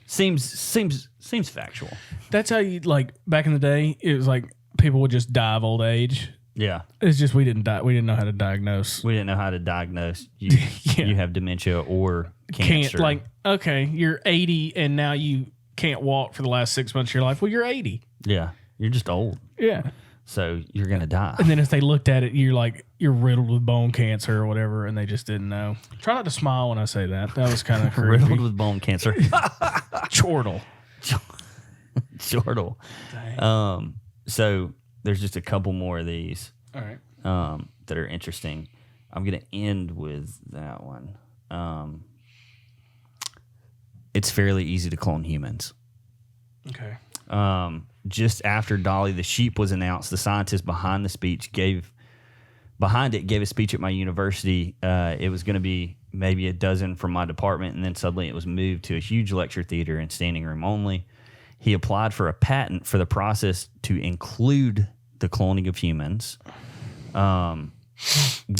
C: Seems factual.
B: That's how you, like, back in the day, it was like people would just die of old age.
C: Yeah.
B: It's just we didn't know how to diagnose.
C: We didn't know how to diagnose you. You have dementia or cancer.
B: Can't, okay, you're 80 and now you can't walk for the last 6 months of your life. Well, you're 80.
C: Yeah. You're just old.
B: Yeah.
C: So you're going to die.
B: And then if they looked at it, you're riddled with bone cancer or whatever, and they just didn't know. Try not to smile when I say that. That was kind of creepy.
C: Riddled with bone cancer.
B: Chortle.
C: Chortle. So there's just a couple more of these.
B: All right.
C: That are interesting. I'm going to end with that one. It's fairly easy to clone humans.
B: Okay.
C: Just after Dolly the sheep was announced, the scientist behind the speech gave a speech at my university. It was going to be maybe a dozen from my department, and then suddenly it was moved to a huge lecture theater and standing room only. He applied for a patent for the process to include the cloning of humans,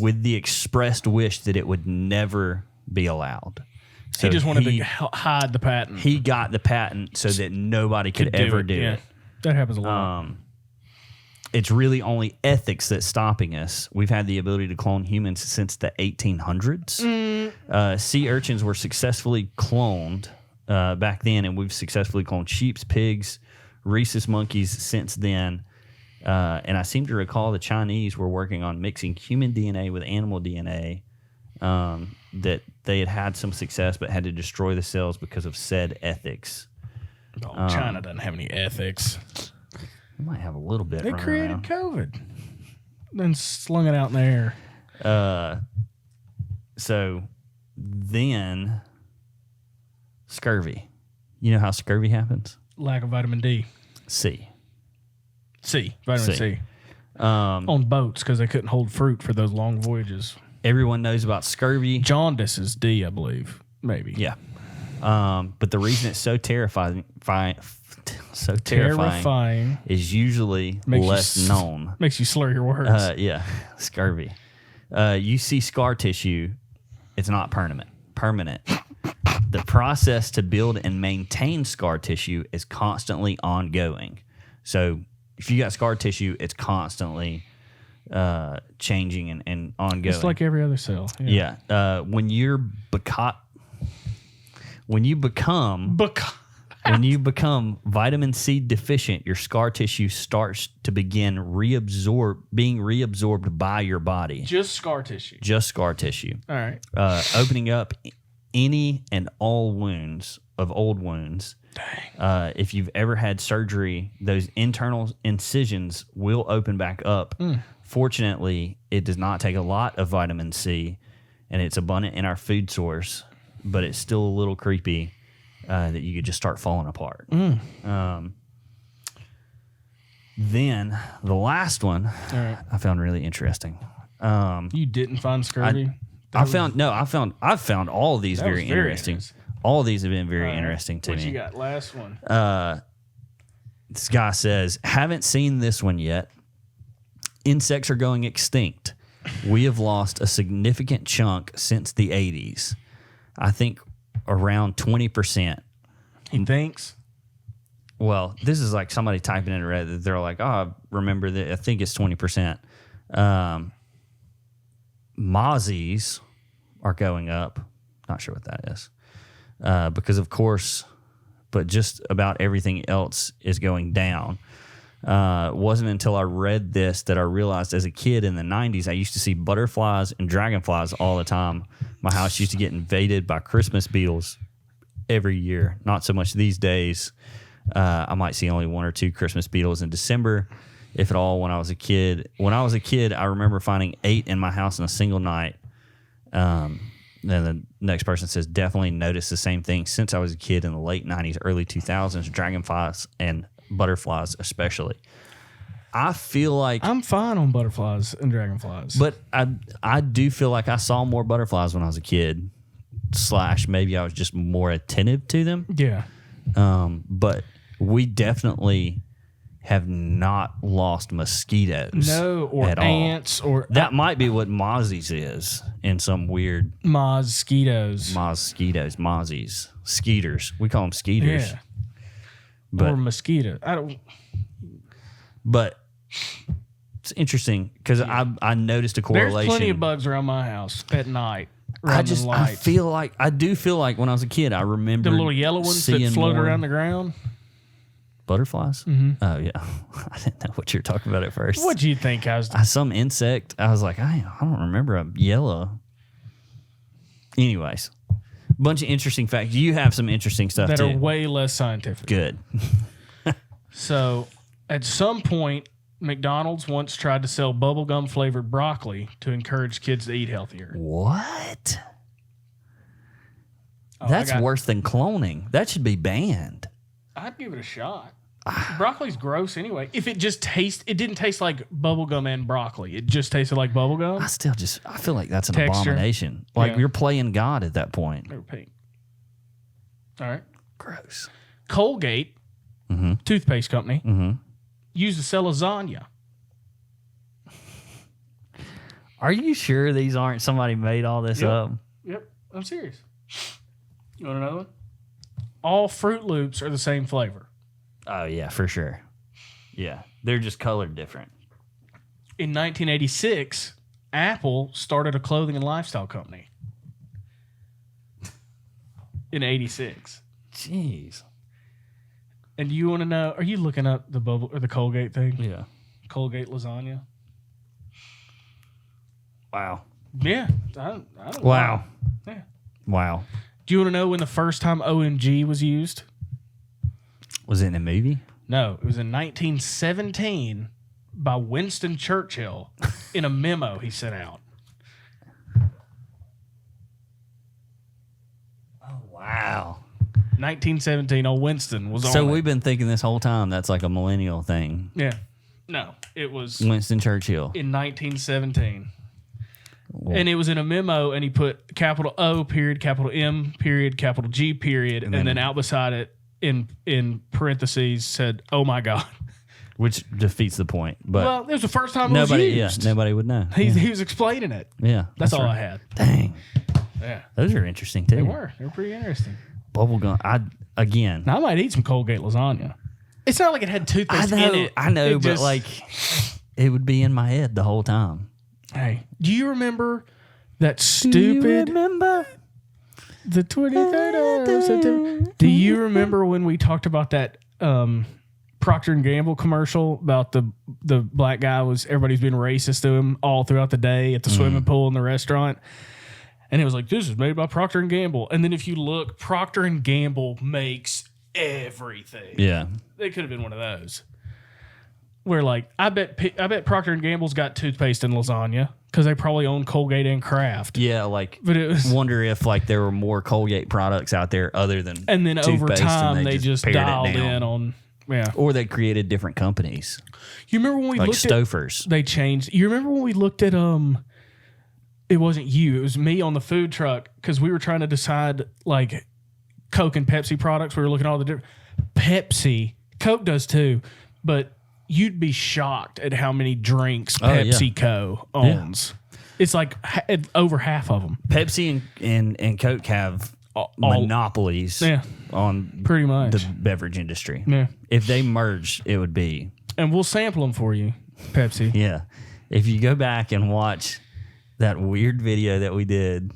C: with the expressed wish that it would never be allowed. So
B: he just wanted to hide the patent.
C: He got the patent so that nobody could ever do it.
B: That happens a lot.
C: It's really only ethics that's stopping us. We've had the ability to clone humans since the 1800s. Sea urchins were successfully cloned back then, and we've successfully cloned sheep, pigs, rhesus monkeys since then. And I seem to recall the Chinese were working on mixing human DNA with animal DNA, that they had some success but had to destroy the cells because of said ethics.
B: China doesn't have any ethics.
C: We might have a little bit.
B: They created COVID, then slung it out in the air.
C: So then scurvy. You know how scurvy happens?
B: Lack of vitamin D. Vitamin C. On boats because they couldn't hold fruit for those long voyages.
C: Everyone knows about scurvy.
B: Jaundice is D, I believe. Maybe.
C: Yeah. But the reason it's so terrifying is usually less known.
B: Makes you slur your words.
C: Yeah, scurvy. You see scar tissue, it's not permanent. The process to build and maintain scar tissue is constantly ongoing. So if you got scar tissue, it's constantly changing and ongoing.
B: It's like every other cell.
C: Yeah. When you become vitamin C deficient, your scar tissue starts to begin being reabsorbed by your body.
B: Just scar tissue.
C: All
B: right.
C: Opening up any and all wounds of old wounds.
B: Dang.
C: If you've ever had surgery, those internal incisions will open back up. Fortunately, it does not take a lot of vitamin C, and it's abundant in our food source, but it's still a little creepy that you could just start falling apart. Then the last one I found really interesting.
B: You didn't find scurvy?
C: I've found all of these very interesting. All of these have been very interesting to me.
B: What you got? Last one.
C: This guy says, haven't seen this one yet. Insects are going extinct. We have lost a significant chunk since the 80s. I think around 20%.
B: He thinks?
C: Well, this is like somebody typing in Reddit. They're like, I remember that. I think it's 20%. Mozzies are going up. Not sure what that is. Because, of course, but just about everything else is going down. It wasn't until I read this that I realized as a kid in the 90s, I used to see butterflies and dragonflies all the time. My house used to get invaded by Christmas beetles every year. Not so much these days. I might see only 1 or 2 Christmas beetles in December, if at all. When I was a kid, I remember finding 8 in my house in a single night. Then the next person says, definitely noticed the same thing since I was a kid in the late 90s, early 2000s, dragonflies and butterflies especially. I feel like
B: I'm fine on butterflies and dragonflies.
C: but I do feel like I saw more butterflies when I was a kid, / maybe I was just more attentive to them.
B: Yeah.
C: But we definitely have not lost mosquitoes.
B: No, or
C: at
B: ants,
C: all.
B: or
C: That might be what mozzies is in some weird
B: mosquitoes.
C: mozzies, skeeters. We call them skeeters.
B: Yeah.
C: But,
B: or mosquito. I don't.
C: but it's interesting because I noticed a correlation.
B: There's plenty of bugs around my house at night.
C: I do feel like when I was a kid, I remember
B: the little yellow ones that float around the ground.
C: Butterflies? Mm-hmm. Oh, yeah. I didn't know what you were talking about at first.
B: What'd you think I was?
C: Some insect. I was like, I don't remember a yellow. Anyways, bunch of interesting facts. You have some interesting stuff
B: that
C: too.
B: are way less scientific.
C: Good.
B: So, at some point, McDonald's once tried to sell bubblegum flavored broccoli to encourage kids to eat healthier.
C: What?
B: Oh,
C: That's worse than cloning. That should be banned.
B: I'd give it a shot. Broccoli's gross anyway. If it just it didn't taste like bubblegum and broccoli. It just tasted like bubblegum.
C: I feel like that's an
B: Texture.
C: abomination. Like you're playing God at that point.
B: They were pink. All right.
C: Gross.
B: Colgate, toothpaste company, used to sell lasagna.
C: Are you sure these aren't somebody made all this up?
B: Yep. I'm serious. You want another one? All Fruit Loops are the same flavor.
C: Oh, yeah, for sure. Yeah. They're just colored different.
B: In 1986, Apple started a clothing and lifestyle company. In 86.
C: Jeez.
B: And you want to know, are you looking up the bubble or the Colgate thing?
C: Yeah.
B: Colgate lasagna?
C: Wow.
B: Yeah. I don't
C: Wow.
B: know. Yeah.
C: Wow.
B: Do you want to know when the first time OMG was used?
C: Was it in a movie?
B: No, it was in 1917 by Winston Churchill in a memo he sent out.
C: Oh, wow.
B: 1917, old Winston was on
C: So
B: it.
C: we've been thinking this whole time that's like a millennial thing.
B: Yeah. No, it was
C: Winston Churchill.
B: in 1917. And it was in a memo, and he put capital O period, capital M period, capital G period, and then out beside it in parentheses said, "Oh my God,"
C: which defeats the point. But
B: well, it was the first time it was used.
C: Nobody would know.
B: He was explaining it.
C: Yeah,
B: That's all
C: right.
B: I had.
C: Dang,
B: Yeah,
C: those are interesting too.
B: they were pretty interesting.
C: Bubblegum.
B: Now I might eat some Colgate lasagna. It's not like it had toothpaste in it.
C: I know,
B: It
C: but
B: just-
C: like, it would be in my head the whole time.
B: Hey, do you remember that stupid?
C: Remember?
B: The 23rd of September. Do you remember when we talked about that Procter and Gamble commercial about the black guy everybody's been racist to him all throughout the day at the swimming pool in the restaurant? And it was like, this is made by Procter and Gamble. And then if you look, Procter and Gamble makes everything.
C: Yeah.
B: They could have been one of those. Where like, I bet Procter and Gamble's got toothpaste and lasagna because they probably own Colgate and Kraft.
C: Yeah, like,
B: But it was,
C: wonder if like there were more Colgate products out there other than
B: and then over
C: toothpaste,
B: time
C: and
B: they just
C: pared it
B: dialed
C: down.
B: in on, yeah.
C: Or they created different companies
B: You remember when we
C: like
B: looked
C: Stofers.
B: at, they changed. You remember when we looked at, it wasn't you, it was me on the food truck because we were trying to decide like Coke and Pepsi products. We were looking at all the different, Pepsi, Coke does too, but you'd be shocked at how many drinks PepsiCo owns. It's like over half of them.
C: Pepsi and Coke have monopolies on
B: pretty much
C: the beverage industry.
B: Yeah.
C: If they merged, it would be.
B: And we'll sample them for you, Pepsi.
C: Yeah. If you go back and watch that weird video that we did,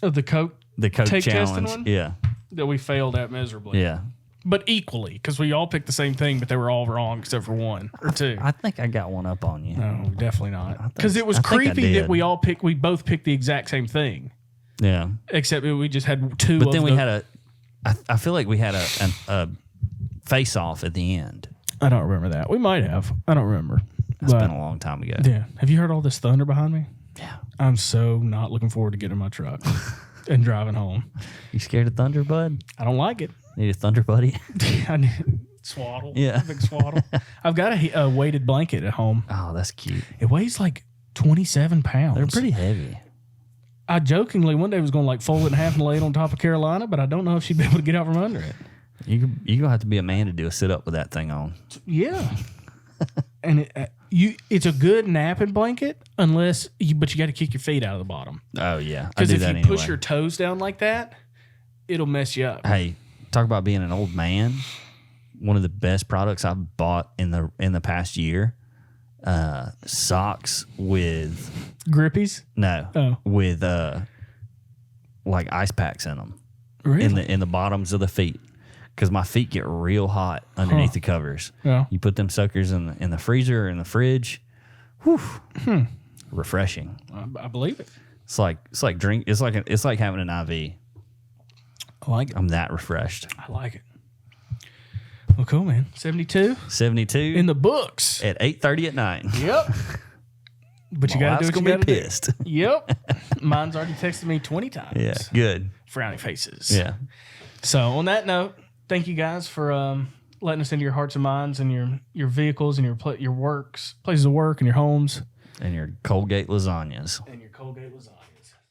B: Of the Coke
C: Take
B: testing
C: challenge.
B: one?
C: Yeah.
B: that we failed at miserably.
C: Yeah.
B: But equally, because we all picked the same thing, but they were all wrong except for one or two.
C: I think I got one up on you.
B: No, definitely not. Because it was
C: I think I
B: creepy that
C: did.
B: we both picked the exact same thing.
C: Yeah.
B: Except we just had two.
C: But then we had I feel like we had a face off at the end.
B: I don't remember that. We might have. I don't remember.
C: It's been a long time ago.
B: Yeah. Have you heard all this thunder behind me?
C: Yeah.
B: I'm so not looking forward to getting in my truck and driving home.
C: You scared of thunder, bud?
B: I don't like it.
C: Need a thunder buddy?
B: I need swaddle.
C: Yeah.
B: Big swaddle. I've got a weighted blanket at home.
C: Oh, that's cute.
B: It weighs like 27 pounds.
C: They're pretty heavy.
B: I jokingly one day was going to like fold it in half and lay it on top of Carolina, but I don't know if she'd be able to get out from under it.
C: You're going to have to be a man to do a sit-up with that thing on.
B: Yeah. And it's a good napping blanket but you got to kick your feet out of the bottom.
C: Oh, yeah.
B: Because if you push your toes down like that, it'll mess you up.
C: Hey, talk about being an old man. One of the best products I've bought in the past year, socks with
B: grippies.
C: With like ice packs in them.
B: Really?
C: In the bottoms of the feet, because my feet get real hot underneath the covers.
B: Yeah.
C: You put them suckers in the freezer or in the fridge. Whew. Refreshing.
B: I believe it.
C: It's like having an IV.
B: I like it.
C: I'm that refreshed.
B: I like it. Well, cool, man. 72 in the books
C: at 8:30 at night.
B: Yep. But you got to do what you got to do.
C: Pissed.
B: Yep. Mine's already texted me 20 times.
C: Yeah, good.
B: Frowny faces.
C: Yeah.
B: So on that note, thank you guys for letting us into your hearts and minds and your vehicles and your works, places of work and your homes.
C: And your Colgate lasagnas.
B: And your Colgate lasagnas.